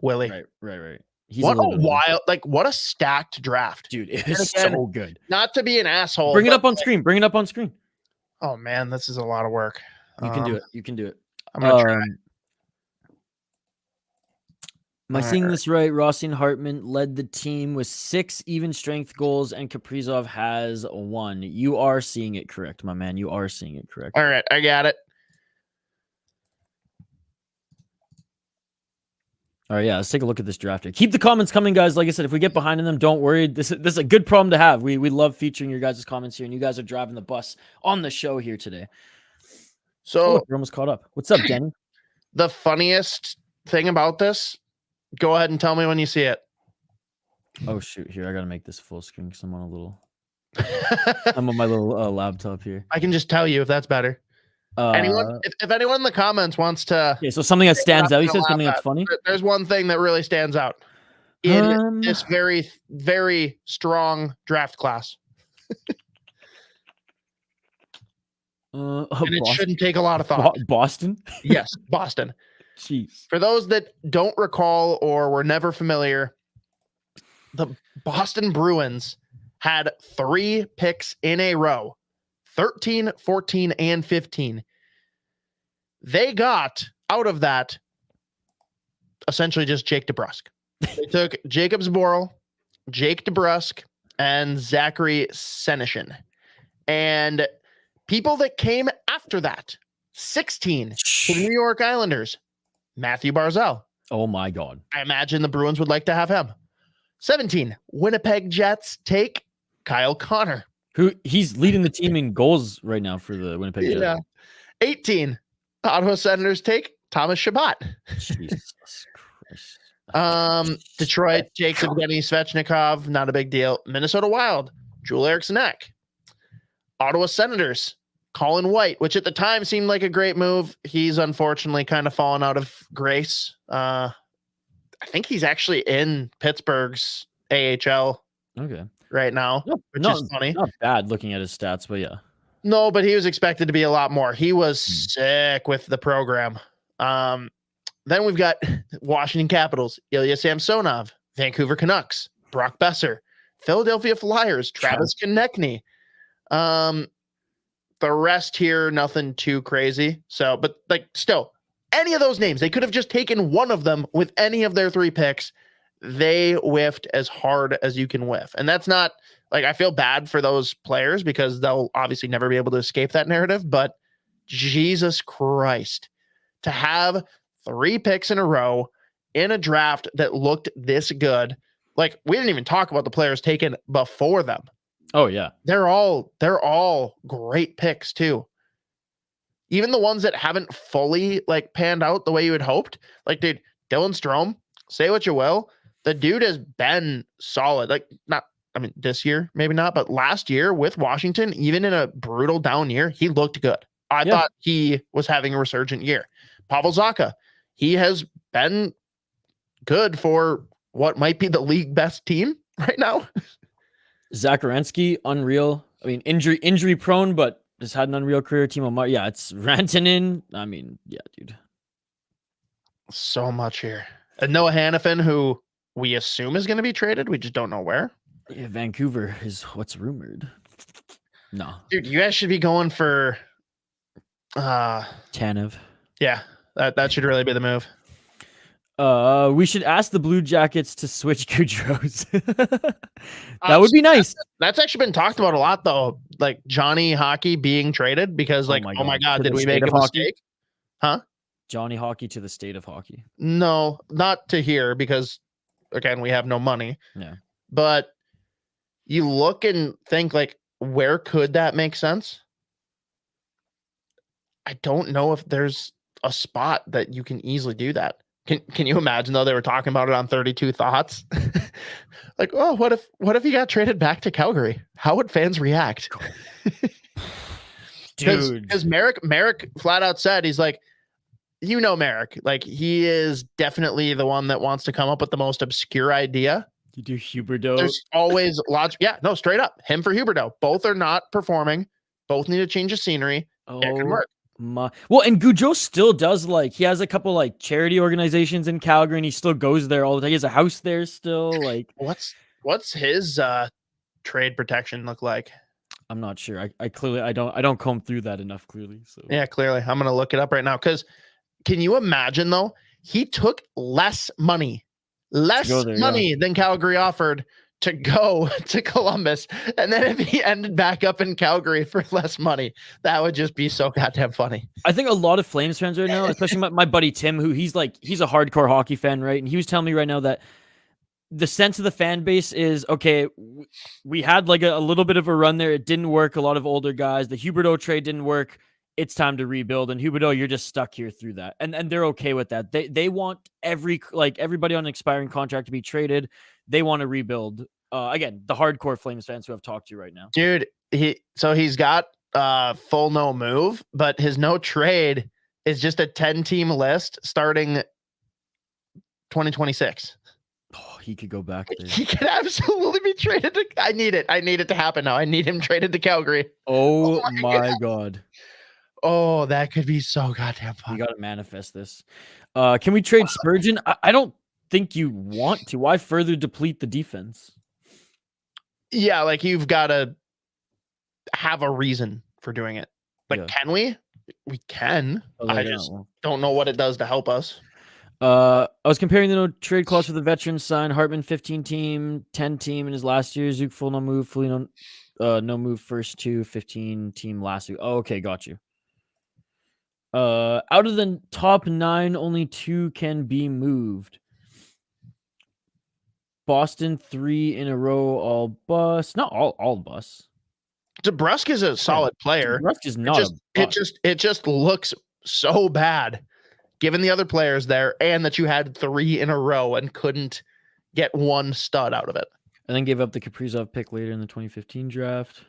Willie. Right. What a wild, what a stacked draft. Dude, it is so good. Not to be an asshole. Bring it up on screen. Bring it up on screen. Oh man, this is a lot of work. You can do it. You can do it. I'm going to try. Am I seeing this right? Rossi and Hartman led the team with 6 even strength goals, and Kaprizov has 1. You are seeing it correct, my man. You are seeing it correct. All right, I got it. All right, yeah, let's take a look at this draft. Keep the comments coming, guys. Like I said, if we get behind in them, don't worry. This is a good problem to have. We love featuring your guys' comments here, and you guys are driving the bus on the show here today. So we're almost caught up. What's up, Denny? The funniest thing about this, go ahead and tell me when you see it. Oh shoot! Here, I gotta make this full screen because I'm on a little. I'm on my little laptop here. I can just tell you if that's better. Anyone, if anyone in the comments wants to. Okay, so something that stands out. You said something that's funny. There's one thing that really stands out in this very, very strong draft class. And it shouldn't take a lot of thought. Boston? Yes, Boston. Jeez. For those that don't recall or were never familiar, the Boston Bruins had 3 picks in a row, 13, 14, and 15. They got out of that essentially just Jake DeBrusk. They took Jacob Zboril, Jake DeBrusk, and Zachary Senyshyn. And people that came after that, 16 to the New York Islanders, Matthew Barzal. Oh my God. I imagine the Bruins would like to have him. 17, Winnipeg Jets take Kyle Connor. Who he's leading the team in goals right now for the Winnipeg Jets. Yeah. 18, Ottawa Senators take Thomas Chabot. Jesus Christ. Detroit takes Evgeny Svechnikov. Not a big deal. Minnesota Wild, Joel Eriksson-Ek. Ottawa Senators, Colin White, which at the time seemed like a great move. He's unfortunately kind of fallen out of grace. I think he's actually in Pittsburgh's AHL right now, which is funny. Not bad looking at his stats, but yeah. No, but he was expected to be a lot more. He was sick with the program. Then we've got Washington Capitals, Ilya Samsonov, Vancouver Canucks, Brock Besser, Philadelphia Flyers, Travis Konechny. The rest here, nothing too crazy. So, but like still, any of those names, they could have just taken one of them with any of their 3 picks. They whiffed as hard as you can whiff. And that's not like, I feel bad for those players because they'll obviously never be able to escape that narrative, but Jesus Christ, to have 3 picks in a row in a draft that looked this good. Like, we didn't even talk about the players taken before them. Oh yeah. They're all great picks too. Even the ones that haven't fully like panned out the way you had hoped. Like, dude, Dylan Strome, say what you will, the dude has been solid. Like, this year, maybe not, but last year with Washington, even in a brutal down year, he looked good. I thought he was having a resurgent year. Pavel Zacha, he has been good for what might be the league best team right now. Zakharensky, unreal. I mean, injury prone, but just had an unreal career. Timo Meier. Yeah, it's Rantanen. I mean, yeah, dude. So much here. And Noah Hannafin, who we assume is going to be traded. We just don't know where. Yeah, Vancouver is what's rumored. No. Dude, you guys should be going for Tanev. Yeah, that should really be the move. We should ask the Blue Jackets to switch Goudreau's. That would be nice. That's actually been talked about a lot, though. Like Johnny Hockey being traded because, like, oh my God, did we make a mistake? Huh? Johnny Hockey to the state of hockey. No, not to here because, again, we have no money. Yeah. But you look and think, like, where could that make sense? I don't know if there's a spot that you can easily do that. Can you imagine though? They were talking about it on 32 Thoughts. Like, oh, what if he got traded back to Calgary? How would fans react? Dude, because Merrick flat out said, he's like, Merrick, like he is definitely the one that wants to come up with the most obscure idea. You do Huberdeau. There's always logic. Yeah, no, straight up, him for Huberdeau. Both are not performing. Both need to change the scenery. It could work. Well, and Goudreau still does, like, he has a couple like charity organizations in Calgary, and he still goes there all the time. He has a house there still. Like, what's his trade protection look like? I'm not sure. I clearly I don't comb through that enough. Clearly, so yeah, clearly I'm gonna look it up right now. Because can you imagine though? He took less money than Calgary offered to go to Columbus, and then if he ended back up in Calgary for less money, that would just be so goddamn funny. I think a lot of Flames fans right now, especially my buddy Tim, who he's a hardcore hockey fan, right? And he was telling me right now that the sense of the fan base is, okay, we had like a little bit of a run there. It didn't work. A lot of older guys. The Huberdeau trade didn't work. It's time to rebuild. And Huberdeau, you're just stuck here through that. And they're okay with that. They want everybody on an expiring contract to be traded. They want to rebuild. Again, the hardcore Flames fans who I've talked to right now. Dude, he's got full no move, but his no trade is just a 10-team list starting 2026. Oh, he could go back there. He could absolutely be traded. I need it to happen now. I need him traded to Calgary. Oh my God. Oh, that could be so goddamn fun. You got to manifest this. Can we trade Spurgeon? I don't think you want to. Why further deplete the defense? Yeah, like you've got to have a reason for doing it. Like, can we? We can. Oh, I they just don't. don't know what it does to help us. I was comparing the no trade clause for the veteran sign. Hartman 15 team, 10 team in his last year. Zook full no move, fully no move first 15 team last week. Oh, okay, got you. Out of the top 9, only 2 can be moved. Boston 3 in a row, all bust. Not all bust. DeBrusk is a solid player. DeBrusk is not It just looks so bad given the other players there and that you had 3 in a row and couldn't get one stud out of it. And then gave up the Kaprizov pick later in the 2015 draft.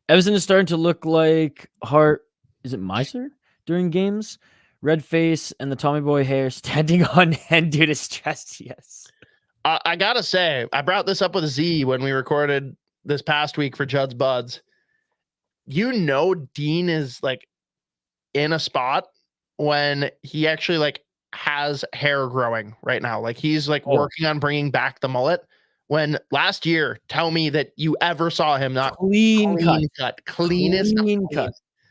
Evason is starting to look like Hart. Is it Meiser during games? Red face and the Tommy Boy hair standing on end due to stress. Yes. I gotta say, I brought this up with Z when we recorded this past week for Judd'z Budz. Dean is like in a spot when he actually like has hair growing right now. Like he's like working on bringing back the mullet. When last year, tell me that you ever saw him not clean cut.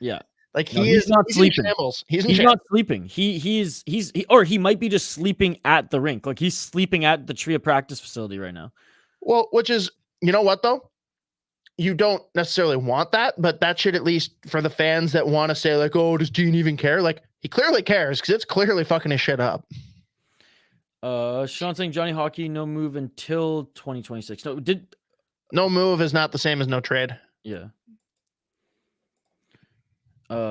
Yeah. Like he's not sleeping. He's not sleeping. He might be just sleeping at the rink. Like he's sleeping at the Tria practice facility right now. Well, which is, you know what though? You don't necessarily want that, but that should, at least for the fans that want to say like, oh, does Dean even care? Like he clearly cares because it's clearly fucking his shit up. Sean saying Johnny Hockey no move until 2026. No move is not the same as no trade. Yeah.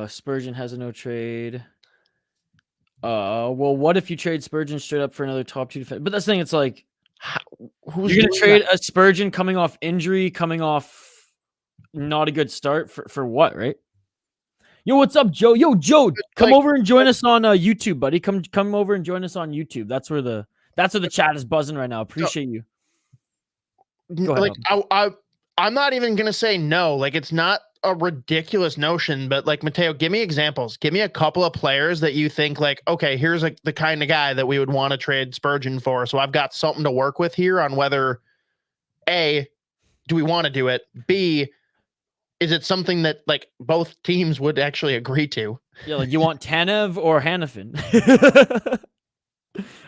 Spurgeon has a no trade. Well, what if you trade Spurgeon straight up for another top 2 defense? But that's the thing, it's like you're gonna trade a Spurgeon coming off injury, coming off not a good start for what, right? Yo, what's up, Joe? Yo, Joe, come over and join us on YouTube, buddy. Come over and join us on YouTube. That's where the chat is buzzing right now. Appreciate you. Go ahead, like I'm not even gonna say no. Like it's not a ridiculous notion, but like Mateo, give me examples. Give me a couple of players that you think like, okay, here's like the kind of guy that we would want to trade Spurgeon for. So I've got something to work with here on whether A, do we want to do it? B, is it something that like both teams would actually agree to? Yeah, like you want Tanev or Hanifin?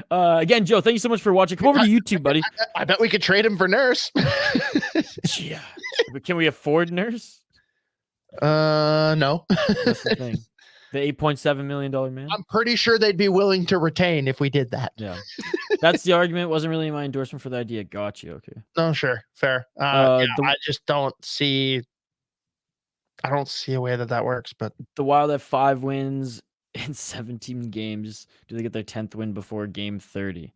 Again, Joe, thank you so much for watching. Come over to YouTube, buddy. I bet we could trade him for Nurse. Yeah. But can we afford Nurse? No. That's the thing. The $8.7 million man. I'm pretty sure they'd be willing to retain if we did that. Yeah. That's the argument. Wasn't really my endorsement for the idea. Got you. Okay. No, sure. Fair. I just don't see a way that works, but the Wild have 5 wins in 17 games. Do they get their 10th win before game 30?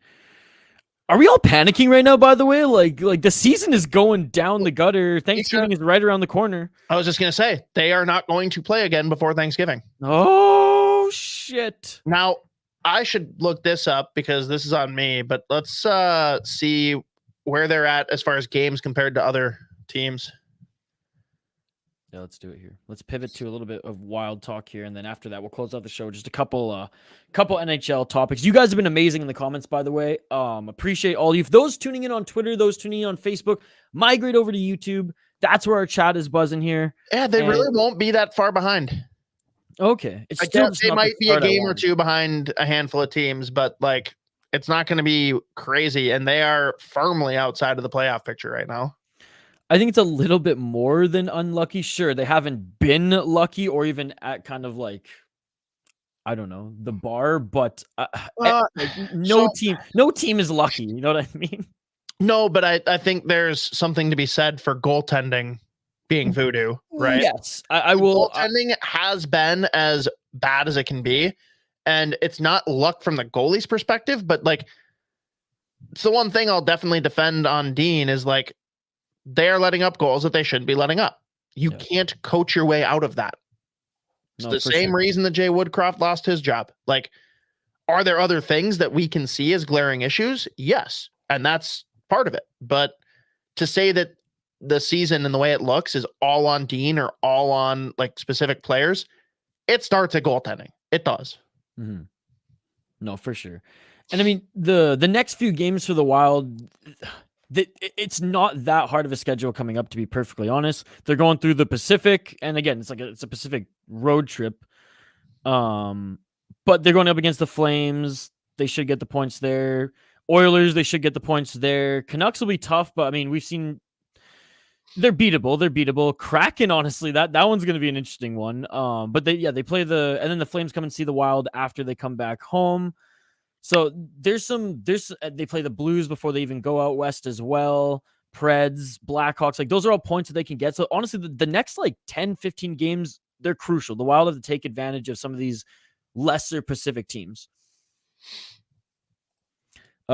Are we all panicking right now, by the way? Like the season is going down the gutter. Thanksgiving is right around the corner. I was just going to say, they are not going to play again before Thanksgiving. Oh, shit. Now, I should look this up because this is on me, but let's see where they're at as far as games compared to other teams. Yeah, let's do it here. Let's pivot to a little bit of Wild talk here, and then after that, we'll close out the show. Just a couple NHL topics. You guys have been amazing in the comments, by the way. Appreciate all you. Those tuning in on Twitter, those tuning in on Facebook, migrate over to YouTube. That's where our chat is buzzing here. Yeah, they really won't be that far behind. Okay, it's still they might be a game or two behind a handful of teams, but like it's not going to be crazy, and they are firmly outside of the playoff picture right now. I think it's a little bit more than unlucky. Sure, they haven't been lucky or even at kind of like, I don't know, the bar, but no team is lucky. You know what I mean? No, but I think there's something to be said for goaltending being voodoo, right? Yes, I will. Goaltending has been as bad as it can be, and it's not luck from the goalie's perspective, but like, it's the one thing I'll definitely defend on Dean is like, they are letting up goals that they shouldn't be letting up. You can't coach your way out of that. It's the same reason that Jay Woodcroft lost his job. Like, are there other things that we can see as glaring issues? Yes. And that's part of it. But to say that the season and the way it looks is all on Dean or all on like specific players, it starts at goaltending. It does. Mm-hmm. No, for sure. And I mean, the next few games for the Wild, it's not that hard of a schedule coming up, to be perfectly honest. They're going through the Pacific, and again, it's a Pacific road trip. But they're going up against the Flames. They should get the points there. Oilers, they should get the points there. Canucks will be tough, but I mean, we've seen they're beatable. They're beatable. Kraken, honestly, that one's going to be an interesting one. But they play and then the Flames come and see the Wild after they come back home. So they play the Blues before they even go out west as well. Preds, Blackhawks, like those are all points that they can get. So honestly, the next like 10, 15 games, they're crucial. The Wild have to take advantage of some of these lesser Pacific teams.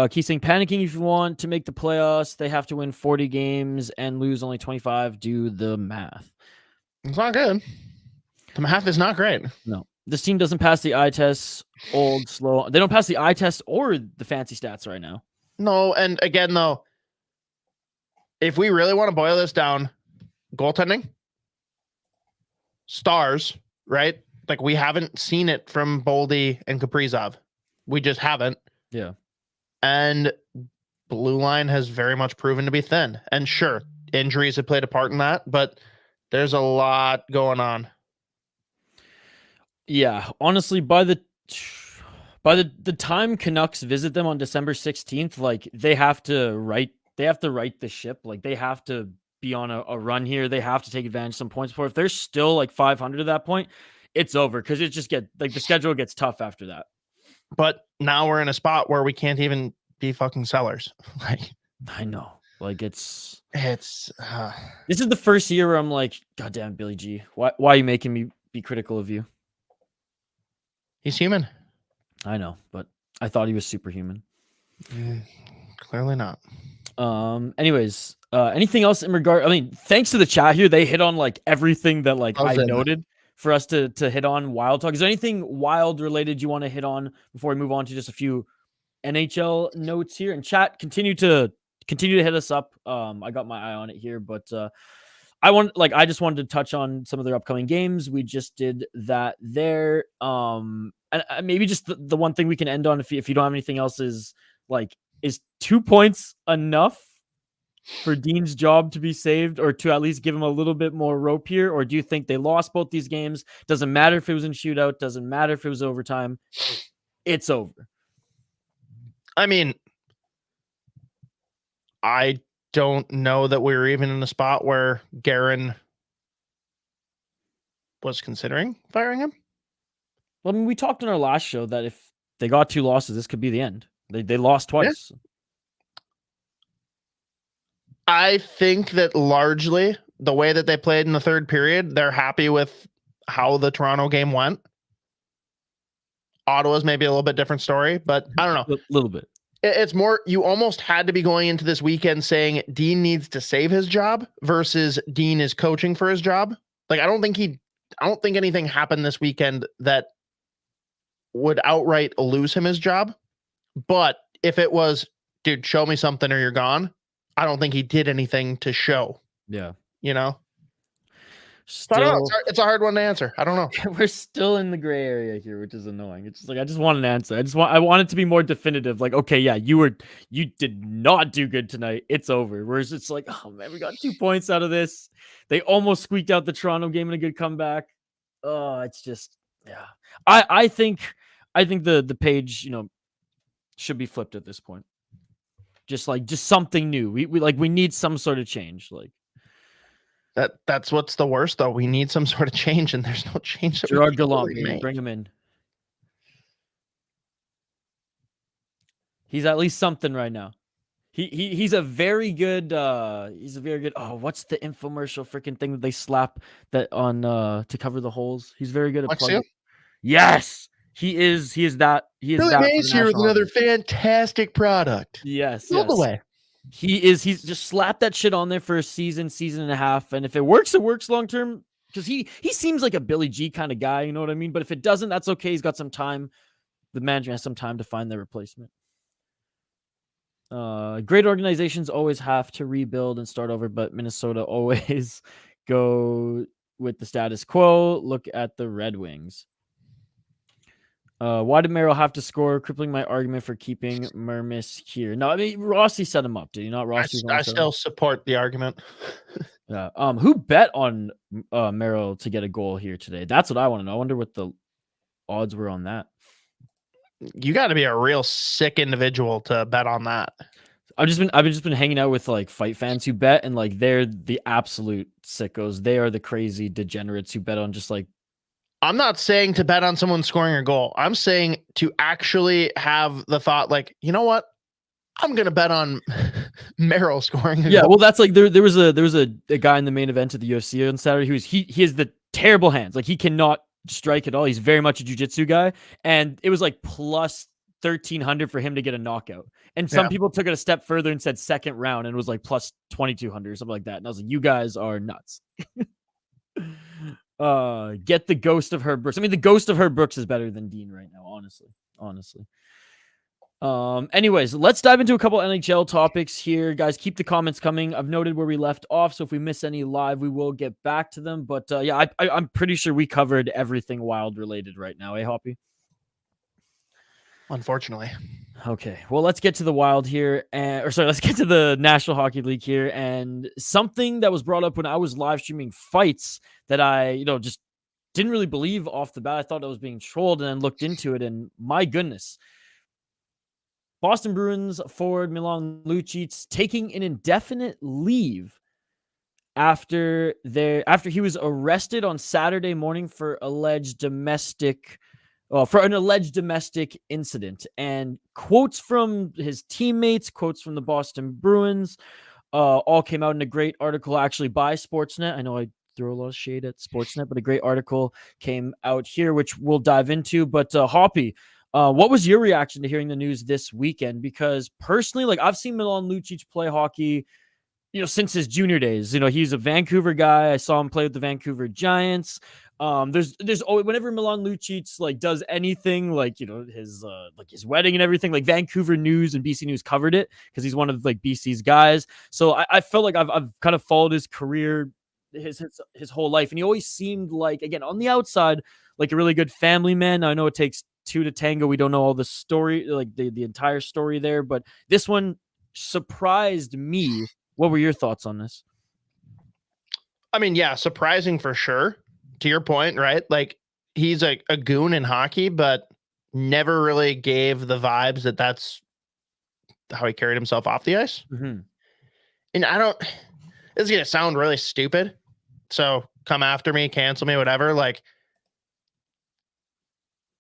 Keith saying, panicking if you want to make the playoffs, they have to win 40 games and lose only 25. Do the math. It's not good. The math is not great. No. This team doesn't pass the eye test. Old, slow. They don't pass the eye test or the fancy stats right now. No, and again, though, if we really want to boil this down, goaltending, stars, right? Like, we haven't seen it from Boldy and Kaprizov. We just haven't. Yeah. And blue line has very much proven to be thin. And sure, injuries have played a part in that, but there's a lot going on. Yeah, honestly, by the time Canucks visit them on December 16th, like they have to right the ship. Like they have to be on a run here. They have to take advantage of some points before. If they're still like 500 at that point, it's over because it just the schedule gets tough after that. But now we're in a spot where we can't even be fucking sellers. Like, I know. Like it's this is the first year where I'm like, God damn, Billy G, why are you making me be critical of you? He's human. I know, but I thought he was superhuman. Clearly not. Anyways, anything else in regard? I mean, thanks to the chat here, they hit on like everything that like I noted for us to hit on Wild talk. Is there anything Wild related you want to hit on before we move on to just a few NHL notes here? And chat, continue to hit us up. I got my eye on it here, but I just wanted to touch on some of their upcoming games. We just did that there. And maybe just the one thing we can end on if you don't have anything else is 2 points enough for Dean's job to be saved, or to at least give him a little bit more rope here? Or do you think they lost both these games? Doesn't matter if it was in shootout, doesn't matter if it was overtime. It's over. I mean, I don't know that we were even in a spot where Guerin was considering firing him. Well, I mean, we talked in our last show that if they got 2 losses, this could be the end. They lost twice. Yeah. I think that largely the way that they played in the third period, they're happy with how the Toronto game went. Ottawa's maybe a little bit different story, but I don't know. A little bit. It's more, you almost had to be going into this weekend saying Dean needs to save his job versus Dean is coaching for his job. Like, I don't think anything happened this weekend that would outright lose him his job. But if it was, dude, show me something or you're gone, I don't think he did anything to show. Yeah. You know? Still, I don't know. It's a hard one to answer. I don't know. We're still in the gray area here, which is annoying. It's just like I just want an answer. I want it to be more definitive. Like, okay, yeah, you did not do good tonight. It's over. Whereas it's like, oh man, we got 2 points out of this. They almost squeaked out the Toronto game in a good comeback. Oh, it's just, yeah. I think the page, should be flipped at this point. Just something new. We need some sort of change. Like. That's what's the worst, though. We need some sort of change, and there's no change. That Gerard Gallant, bring him in. He's at least something right now. He's a very good. Oh, what's the infomercial freaking thing that they slap that on to cover the holes? He's very good at plugging. Yes, he is. He is that. He is Billy that. Mays here with another fantastic product. Yes, all the way. He's just slapped that shit on there for a season and a half. And if it works long term, because he seems like a Billy G kind of guy, you know what I mean? But if it doesn't, that's okay. He's got some time. The manager has some time to find their replacement. Great organizations always have to rebuild and start over, but Minnesota always go with the status quo. Look at the Red Wings. Why did Merrill have to score, crippling my argument for keeping Mermis here? No, I mean, Rossi set him up, did he not? Rossi was the one I who set him still up? support the argument. Yeah. Who bet on Merrill to get a goal here today? That's what I want to know. I wonder what the odds were on that. You got to be a real sick individual to bet on that. I've just been hanging out with like fight fans who bet, and like they're the absolute sickos. They are the crazy degenerates who bet on just like. I'm not saying to bet on someone scoring a goal. I'm saying to actually have the thought, like, you know what? I'm gonna bet on Merrill scoring. Yeah, well, that's like there was a guy in the main event of the UFC on Saturday he has the terrible hands. Like he cannot strike at all. He's very much a jiu-jitsu guy, and it was like plus 1,300 for him to get a knockout. And some people took it a step further and said second round, and it was like plus 2,200 or something like that. And I was like, you guys are nuts. Get the ghost of Herb Brooks. I mean, the ghost of Herb Brooks is better than Dean right now, honestly. Anyways, let's dive into a couple NHL topics here, guys. Keep the comments coming. I've noted where we left off, so if we miss any live, we will get back to them. But yeah, I'm pretty sure we covered everything Wild related right now, Hoppy? Unfortunately. Okay, well, let's get to the Wild here, let's get to the National Hockey League here, and something that was brought up when I was live streaming fights that I, just didn't really believe off the bat. I thought I was being trolled, and then looked into it, and my goodness. Boston Bruins forward Milan Lucic taking an indefinite leave after he was arrested on Saturday morning for an alleged domestic incident. And quotes from his teammates, quotes from the Boston Bruins, all came out in a great article actually by Sportsnet. I know I threw a lot of shade at Sportsnet, but a great article came out here, which we'll dive into. But Hoppy, what was your reaction to hearing the news this weekend? Because personally, like I've seen Milan Lucic play hockey, since his junior days. He's a Vancouver guy. I saw him play with the Vancouver Giants. There's always, whenever Milan Lucic like does anything, like his wedding and everything, like Vancouver News and BC News covered it because he's one of like BC's guys. So I felt like I've kind of followed his career, his whole life, and he always seemed like, again, on the outside, like a really good family man. I know it takes two to tango. We don't know all the story, like the entire story there, but this one surprised me. What were your thoughts on this? I mean, yeah, surprising for sure. To your point, right? Like he's a goon in hockey, but never really gave the vibes that that's how he carried himself off the ice. Mm-hmm. And this is going to sound really stupid. So come after me, cancel me, whatever. Like,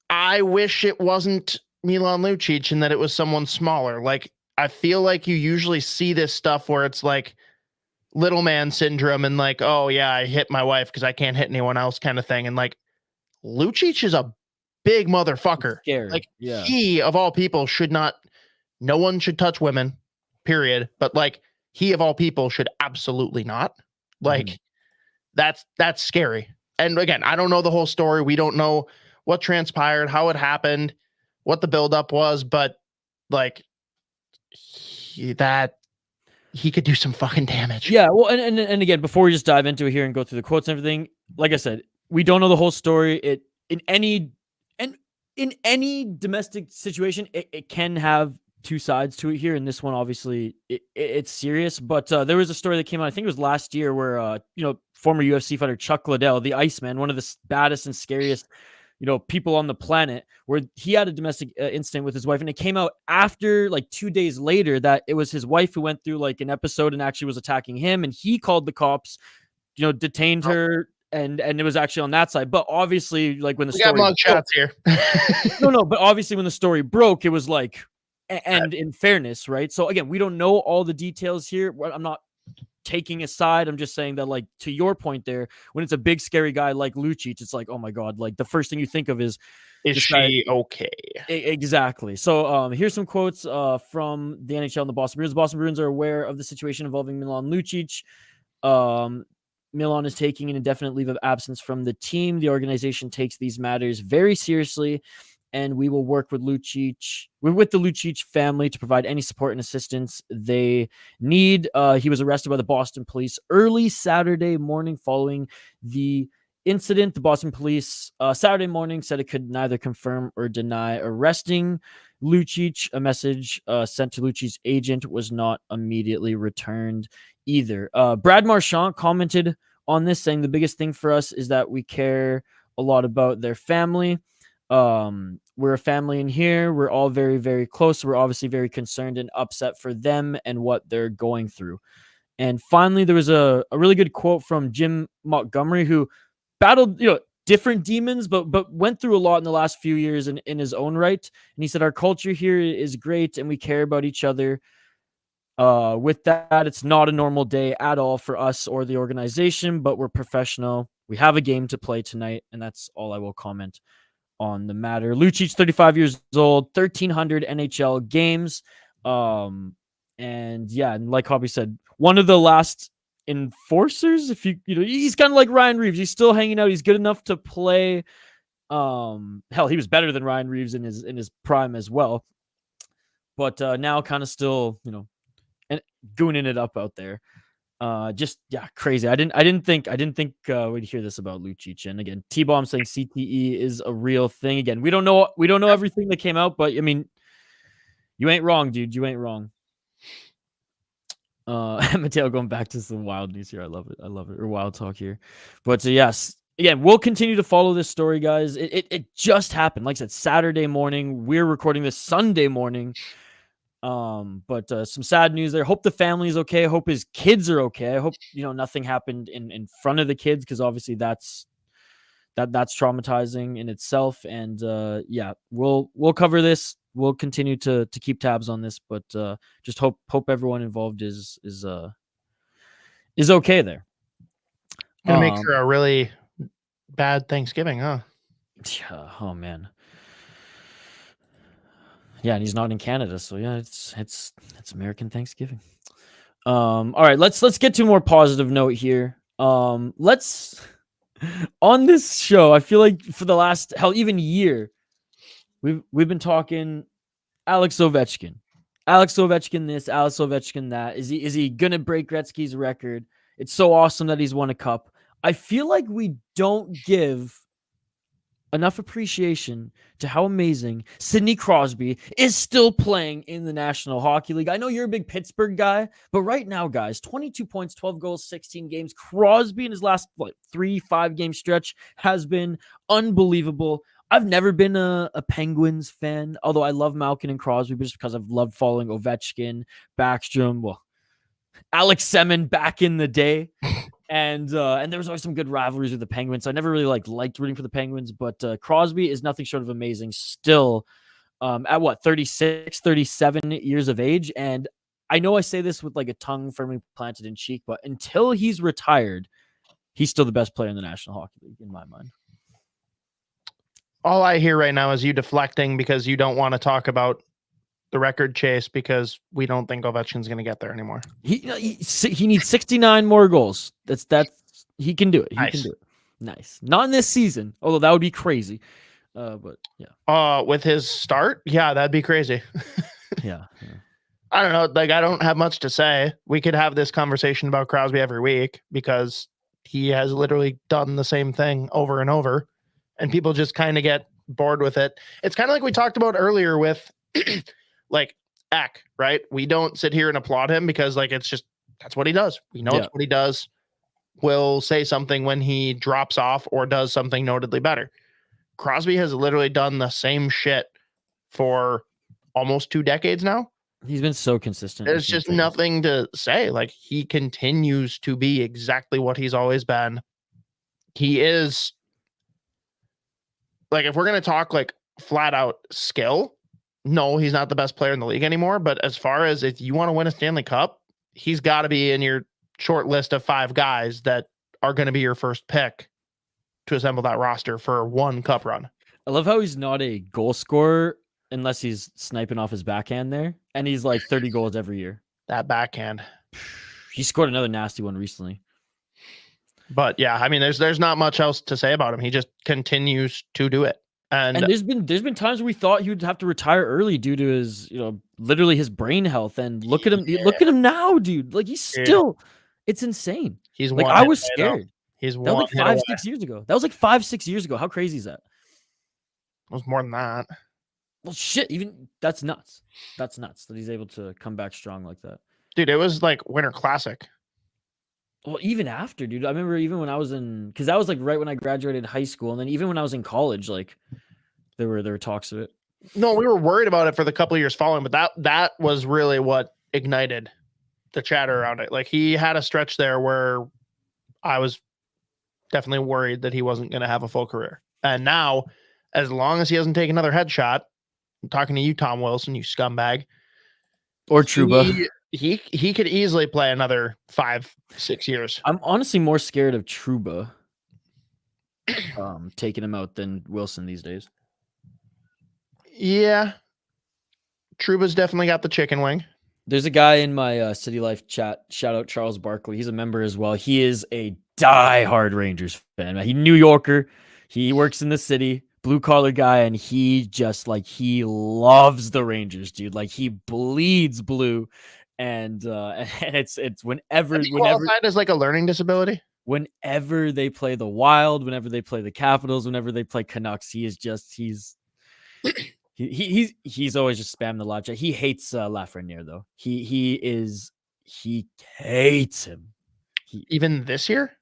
I wish it wasn't Milan Lucic and that it was someone smaller. Like, I feel like you usually see this stuff where it's like little man syndrome and like, oh yeah, I hit my wife because I can't hit anyone else kind of thing. And like Lucic is a big motherfucker. Like he of all people no one should touch women, period. But like he of all people should absolutely not. Like that's scary. And again, I don't know the whole story. We don't know what transpired, how it happened, what the buildup was, but like he could do some fucking damage. Yeah, well, and again, before we just dive into it here and go through the quotes and everything, like I said, we don't know the whole story. In any domestic situation, it can have two sides to it here. And this one, obviously, it's serious. But there was a story that came out, I think it was last year, where former UFC fighter Chuck Liddell, the Iceman, one of the baddest and scariest people on the planet, where he had a domestic incident with his wife, and it came out after like 2 days later that it was his wife who went through like an episode and actually was attacking him, and he called the cops, detained her, and it was actually on that side. But obviously, like when the story got mug shots here. no, but obviously when the story broke, it was like, and in fairness, right? So again, we don't know all the details here. I'm not taking a side. I'm just saying that, like, to your point there, when it's a big scary guy like Lucic, it's like, oh my god, like the first thing you think of is she okay? Exactly. So here's some quotes from the NHL and the Boston Bruins. The Boston Bruins are aware of the situation involving Milan Lucic. Milan is taking an indefinite leave of absence from the team. The organization takes these matters very seriously, and we will work with the Lucic family to provide any support and assistance they need. He was arrested by the Boston police early Saturday morning following the incident, the Boston police Saturday morning said it could neither confirm or deny arresting Lucic. A message sent to Lucic's agent was not immediately returned either. Brad Marchand commented on this, saying the biggest thing for us is that we care a lot about their family. We're a family in here. We're all very, very close. We're obviously very concerned and upset for them and what they're going through. And finally, there was a really good quote from Jim Montgomery, who battled, different demons, but went through a lot in the last few years in his own right. And he said, our culture here is great and we care about each other. With that, it's not a normal day at all for us or the organization, but we're professional. We have a game to play tonight, and that's all I will comment on the matter. Lucic, 35 years old, 1,300 NHL games. And yeah, and like Hoppy said, one of the last enforcers, if he's kind of like Ryan Reeves. He's still hanging out. He's good enough to play. Hell, he was better than Ryan Reeves in his prime as well. But now kind of still, and gooning it up out there. Just crazy. I didn't think we'd hear this about Lucic. And again, T-Bomb saying CTE is a real thing. Again, we don't know everything that came out, but I mean, you ain't wrong, dude. You ain't wrong. Mateo going back to some wild news here. I love it. Or wild talk here. But yes, again, we'll continue to follow this story, guys. It just happened. Like I said, Saturday morning. We're recording this Sunday morning. But some sad news there. Hope the family is okay. Hope his kids are okay. I hope nothing happened in front of the kids, because obviously that's traumatizing in itself. And we'll cover this. We'll continue to keep tabs on this, but just hope everyone involved is okay there. Gonna make for a really bad Thanksgiving, huh? Yeah. Oh man. Yeah, and he's not in Canada, so yeah, it's American Thanksgiving. All right, let's get to a more positive note here. Let's on this show, I feel like for the last even year, we've been talking Alex Ovechkin. Alex Ovechkin this, Alex Ovechkin that. Is he gonna break Gretzky's record? It's so awesome that he's won a cup. I feel like we don't give enough appreciation to how amazing Sidney Crosby is still playing in the National Hockey League. I know you're a big Pittsburgh guy, but right now, guys, 22 points, 12 goals, 16 games. Crosby in his last 3-5 game stretch has been unbelievable. I've never been a Penguins fan, although I love Malkin and Crosby just because I've loved following Ovechkin, Backstrom, Alex Semin back in the day. And there was always some good rivalries with the Penguins. So I never really liked rooting for the Penguins, but Crosby is nothing short of amazing still at 36, 37 years of age. And I know I say this with a tongue firmly planted in cheek, but until he's retired, he's still the best player in the National Hockey League in my mind. All I hear right now is you deflecting because you don't want to talk about the record chase because we don't think Ovechkin's going to get there anymore. He needs 69 more goals. That's he can do it. Nice. He can do it. Nice. Not in this season, although that would be crazy. But yeah. With his start, that'd be crazy. yeah. I don't know. I don't have much to say. We could have this conversation about Crosby every week because he has literally done the same thing over and over, and people just kind of get bored with it. It's kind of like we talked about earlier with Eck, right? We don't sit here and applaud him because it's just, that's what he does. We know it's what he does. We'll say something when he drops off or does something notedly better. Crosby has literally done the same shit for almost 2 decades now. He's been so consistent. There's just nothing to say. He continues to be exactly what he's always been. He is if we're going to talk flat out skill, no, he's not the best player in the league anymore. But as far as if you want to win a Stanley Cup, he's got to be in your short list of 5 guys that are going to be your first pick to assemble that roster for one cup run. I love how he's not a goal scorer unless he's sniping off his backhand there. And he's 30 goals every year. That backhand. He scored another nasty one recently. But yeah, I mean, there's not much else to say about him. He just continues to do it. And there's been times where we thought he would have to retire early due to his, literally his brain health. And look at him now, dude. He's still, it's insane. He's I was scared. He's That was one like hit away. 5-6 years ago. That was like 5-6 years ago. How crazy is that? It was more than that. Well, shit, even that's nuts. That's nuts that he's able to come back strong like that. Dude, it was like Winter Classic. Well, even after, dude, I remember even when I was because that was like right when I graduated high school, and then even when I was in college, like there were talks of it. No, we were worried about it for the couple of years following, but that was really what ignited the chatter around it. Like he had a stretch there where I was definitely worried that he wasn't going to have a full career. And now, as long as he doesn't take another headshot, I'm talking to you, Tom Wilson, you scumbag. Or Trouba. He could easily play another 5-6 years. I'm honestly more scared of Trouba taking him out than Wilson these days. Yeah. Trouba's definitely got the chicken wing. There's a guy in my City Life chat. Shout out Charles Barkley. He's a member as well. He is a diehard Rangers fan. He's New Yorker. He works in the city, blue collar guy, and he just he loves the Rangers, dude. Like he bleeds blue, and it's whenever qualified as like a learning disability. Whenever they play the Wild, whenever they play the Capitals, whenever they play Canucks, he's always just spamming the live chat. He hates Lafreniere though. He hates him. Even this year?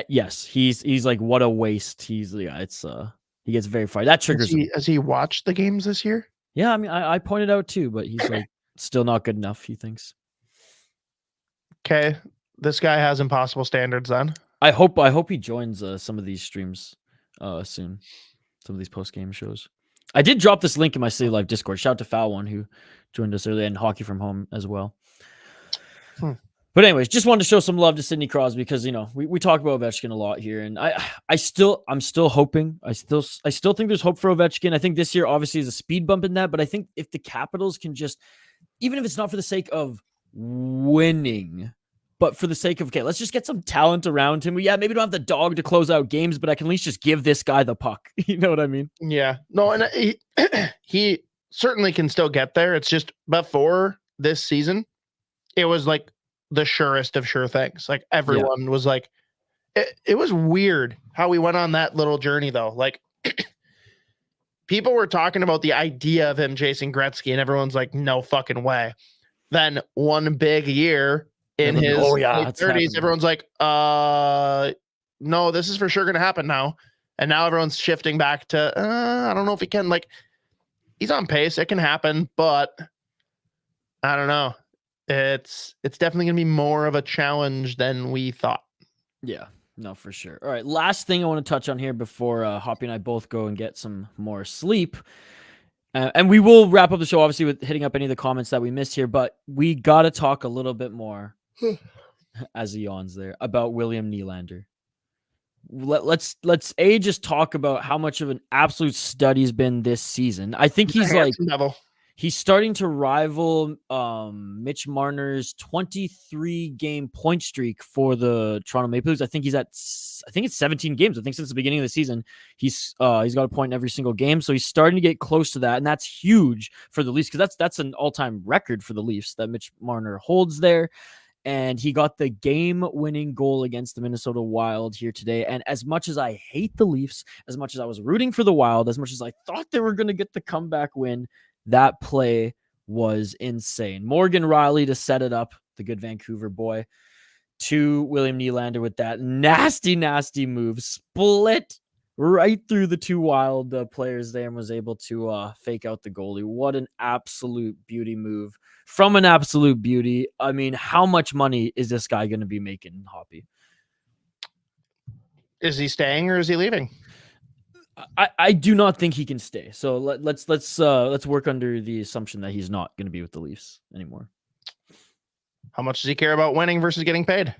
Yes, he's like, what a waste. He gets very fired. That triggers him. Has he watched the games this year? Yeah, I mean, I pointed out too, but he's like still not good enough, he thinks. Okay, this guy has impossible standards then. I hope he joins some of these streams soon. Some of these post-game shows. I did drop this link in my City Life Discord. Shout out to Foul One who joined us earlier, and Hockey from Home as well. But anyways, just wanted to show some love to Sidney Crosby because we talk about Ovechkin a lot here, and I'm still hoping. I still think there's hope for Ovechkin. I think this year obviously is a speed bump in that, but I think if the Capitals can just, even if it's not for the sake of winning, but for the sake of, okay, let's just get some talent around him. Yeah, maybe don't have the dog to close out games, but I can at least just give this guy the puck. You know what I mean? Yeah. No, and he certainly can still get there. It's just before this season, it was like the surest of sure things. Like everyone was like, it was weird how we went on that little journey though. Like people were talking about the idea of him chasing Gretzky and everyone's like, no fucking way. Then one big year in his 30s, everyone's like, no, this is for sure going to happen now. And now everyone's shifting back to, I don't know if he can. Like, he's on pace. It can happen, but I don't know. It's definitely going to be more of a challenge than we thought. Yeah, no, for sure. All right, last thing I want to touch on here before Hoppy and I both go and get some more sleep. And we will wrap up the show, obviously, with hitting up any of the comments that we missed here, but we got to talk a little bit more, as he yawns there, about William Nylander. Let's just talk about how much of an absolute stud he's been this season. I think he's like he's starting to rival Mitch Marner's 23-game point streak for the Toronto Maple Leafs. I think it's 17 games. I think since the beginning of the season, he's got a point in every single game. So he's starting to get close to that, and that's huge for the Leafs because that's an all-time record for the Leafs that Mitch Marner holds there. And he got the game-winning goal against the Minnesota Wild here today. And as much as I hate the Leafs, as much as I was rooting for the Wild, as much as I thought they were going to get the comeback win, that play was insane. Morgan Rielly to set it up, the good Vancouver boy, to William Nylander with that nasty, nasty move. Split right through the two Wild players there and was able to fake out the goalie. What an absolute beauty move from an absolute beauty. I mean, how much money is this guy going to be making, Hoppy? Is he staying or is he leaving? I do not think he can stay. So let's work under the assumption that he's not going to be with the Leafs anymore. How much does he care about winning versus getting paid?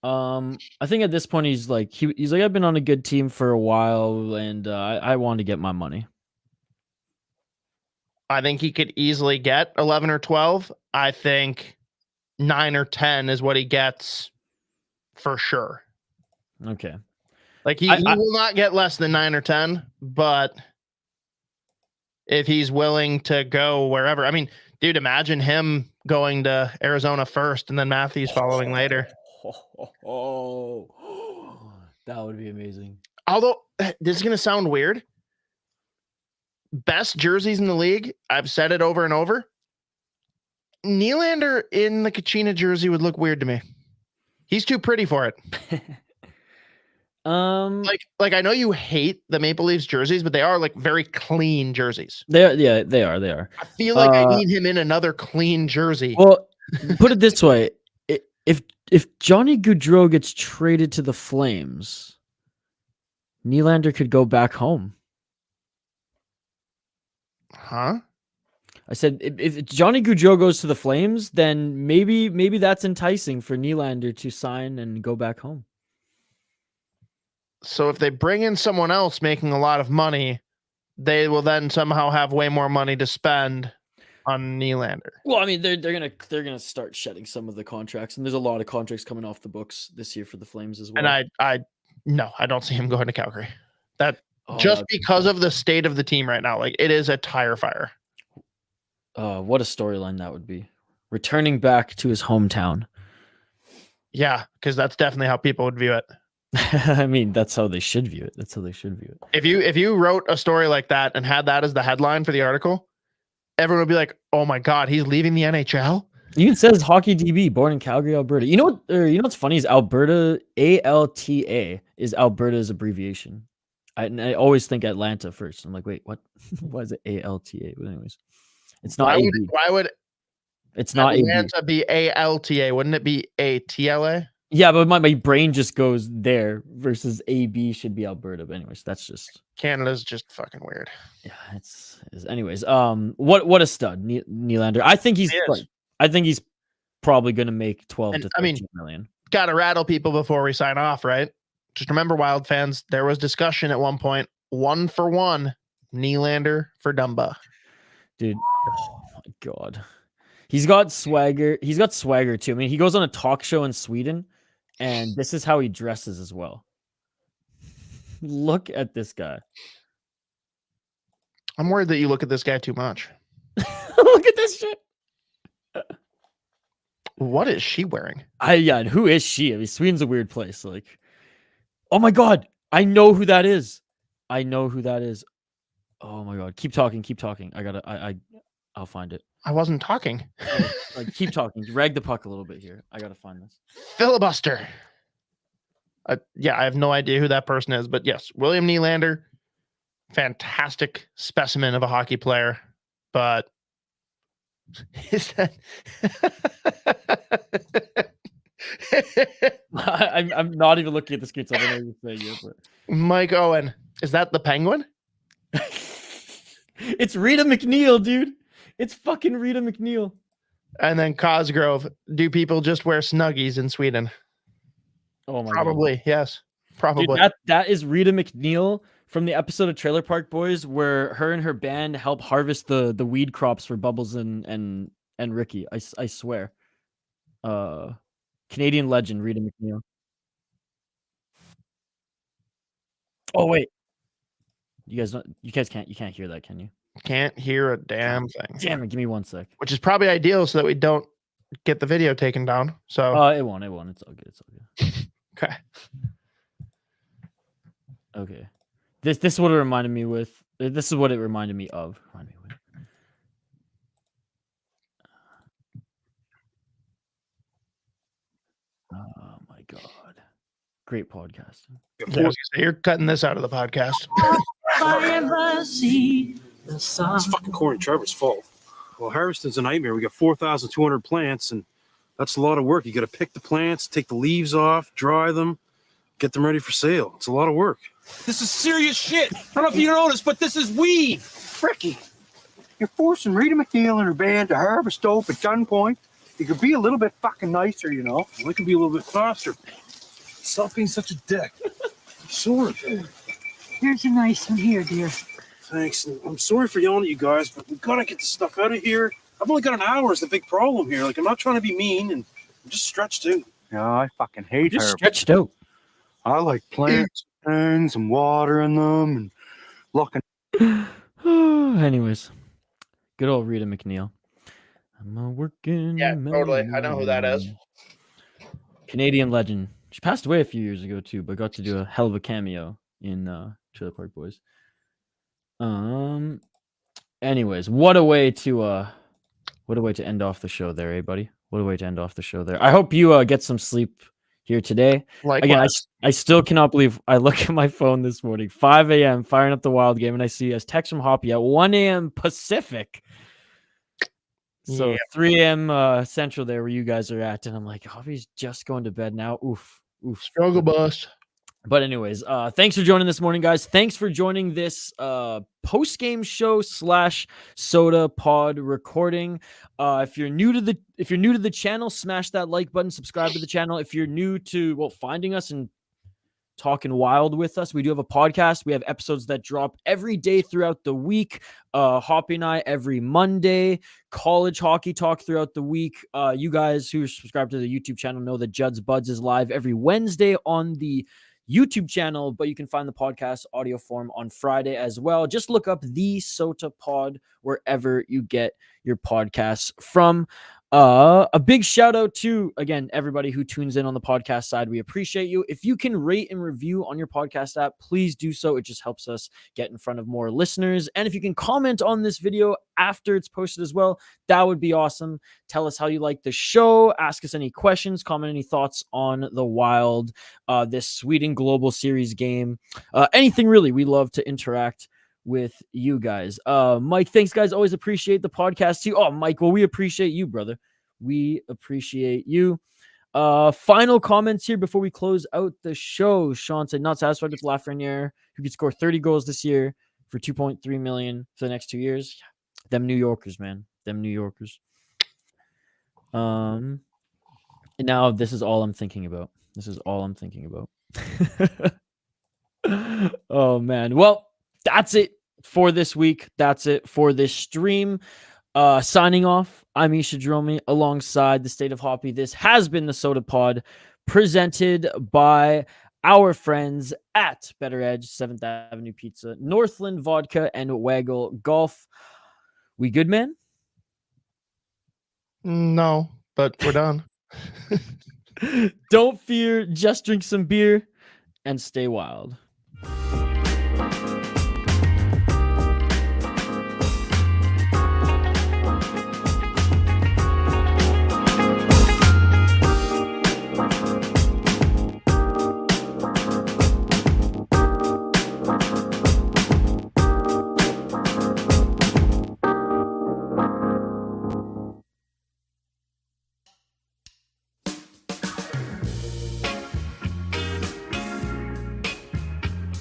I think at this point he's like I've been on a good team for a while, and I want to get my money. I think he could easily get 11 or 12. I think 9 or 10 is what he gets for sure. Okay. Like he will not get less than 9 or 10, but if he's willing to go wherever, I mean, dude, imagine him going to Arizona first and then Matthews following later. That would be amazing. Although this is going to sound weird. Best jerseys in the league. I've said it over and over. Nylander in the Kachina jersey would look weird to me. He's too pretty for it. Like I know you hate the Maple Leafs jerseys, but they are like very clean jerseys. They are. I feel like I need him in another clean jersey. Well, put it this way: if Johnny Gaudreau gets traded to the Flames, Nylander could go back home. Huh? I said if Johnny Gaudreau goes to the Flames, then maybe that's enticing for Nylander to sign and go back home. So if they bring in someone else making a lot of money, they will then somehow have way more money to spend on Nylander. Well, I mean, they're gonna start shedding some of the contracts, and there's a lot of contracts coming off the books this year for the Flames as well. And I don't see him going to Calgary. Just because of the state of the team right now, like it is a tire fire. What a storyline that would be. Returning back to his hometown. Yeah, because that's definitely how people would view it. I mean, that's how they should view it. If you wrote a story like that and had that as the headline for the article, everyone would be like, "Oh my God, he's leaving the NHL." Even says Hockey DB, born in Calgary, Alberta. You know what's funny is Alberta, ALTA is Alberta's abbreviation. I always think Atlanta first. I'm like, wait, what? Why is it ALTA? But anyways, it's not. Why would it's not Atlanta be ALTA? Wouldn't it be ATLA? Yeah, but my brain just goes there versus AB should be Alberta. But anyways, that's just Canada's just fucking weird. Yeah, it's anyways. What a stud, Nylander. I think he's probably going to make 12 to 13 million. Got to rattle people before we sign off, right? Just remember, Wild fans, there was discussion at one point, 1-for-1, Nylander for Dumba. Dude, oh my God. He's got swagger. He's got swagger too. I mean, he goes on a talk show in Sweden, and this is how he dresses as well. Look at this guy. I'm worried that you look at this guy too much. Look at this shit. What is she wearing? And who is she? I mean, Sweden's a weird place. Like, oh my God, I know who that is. Oh my God, keep talking. I'll find it. I wasn't talking. Keep talking. Drag the puck a little bit here. I gotta find this. Filibuster. I have no idea who that person is, but yes, William Nylander, fantastic specimen of a hockey player. But is that? I'm not even looking at the screen, so I don't know what you're saying yet. But Mike Owen, is that the Penguin? It's Rita McNeil, dude. It's fucking Rita McNeil. And then Cosgrove. Do people just wear Snuggies in Sweden? Oh my Probably, God. Yes. Probably. Dude, that is Rita McNeil from the episode of Trailer Park Boys where her and her band help harvest the weed crops for Bubbles and Ricky. I swear. Canadian legend Rita McNeil. Oh wait. You guys can't hear that, can you? Can't hear a damn thing. Damn it, give me 1 sec. Which is probably ideal so that we don't get the video taken down. So it won't. It's all good. Okay. Okay. This is what it reminded me with. This is what it reminded me of. Oh my God. Great podcasting. You're cutting this out of the podcast. This fucking corn Trevor's full. Well, harvesting's a nightmare. We got 4,200 plants, and that's a lot of work. You got to pick the plants, take the leaves off, dry them, get them ready for sale. It's a lot of work. This is serious shit. I don't know if you noticed, but this is weed. Fricky, you're forcing Rita McNeil and her band to harvest dope at gunpoint. You could be a little bit fucking nicer, you know. We can be a little bit faster. Stop being such a dick. I'm sorry. Here's a nice one here, dear. Thanks. I'm sorry for yelling at you guys, but we gotta get this stuff out of here. I've only got an hour is the big problem here. Like, I'm not trying to be mean, and I'm just stretched out. Yeah, I fucking hate her. Just stretched out. I like plants and some water in them and looking. Anyways, good old Rita McNeil. I'm a working. Yeah, totally. I know who that is. Canadian legend. She passed away a few years ago too, but got to do a hell of a cameo in Trailer Park Boys. Anyways, what a way to end off the show there, eh, buddy? What a way to end off the show there. I hope you get some sleep here today. Again, I still cannot believe I look at my phone this morning, 5 a.m., firing up the Wild game, and I see a text from Hoppy at 1 a.m. Pacific. So Yeah. 3 a.m. Central there where you guys are at. And I'm like, Hoppy's just going to bed now. Oof. Struggle bus. But anyways, thanks for joining this morning, guys. Thanks for joining this post-game show / Sota Pod recording. If you're new to the channel, smash that like button, subscribe to the channel. If you're new to finding us and talking wild with us, we do have a podcast. We have episodes that drop every day throughout the week. Hoppy and I every Monday, college hockey talk throughout the week. You guys who are subscribed to the YouTube channel know that Judd'z Budz is live every Wednesday on the YouTube channel, but you can find the podcast audio form on Friday as well. Just look up the Sota Pod wherever you get your podcasts from. A big shout out to, again, everybody who tunes in on the podcast side. We appreciate you. If you can rate and review on your podcast app, please do so. It just helps us get in front of more listeners. And if you can comment on this video after it's posted as well, that would be awesome. Tell us how you like the show. Ask us any questions, comment any thoughts on the Wild, this Sweden Global Series game. Anything really. We love to interact with you guys. Mike, thanks, guys. Always appreciate the podcast too. Oh, Mike, well, we appreciate you, brother. We appreciate you. Final comments here before we close out the show. Sean said, not satisfied with Lafreniere, who could score 30 goals this year for $2.3 million for the next 2 years. Them New Yorkers, man. Them New Yorkers. And now this is all I'm thinking about. Oh, man. Well, that's it for this week. That's it for this stream. Signing off, I'm Isha Dromi alongside the State of Hoppy. This has been the Sota Pod presented by our friends at Better Edge, 7th Avenue Pizza, Northland Vodka, and Waggle Golf. We good, man? No, but we're done. Don't fear, just drink some beer and stay wild.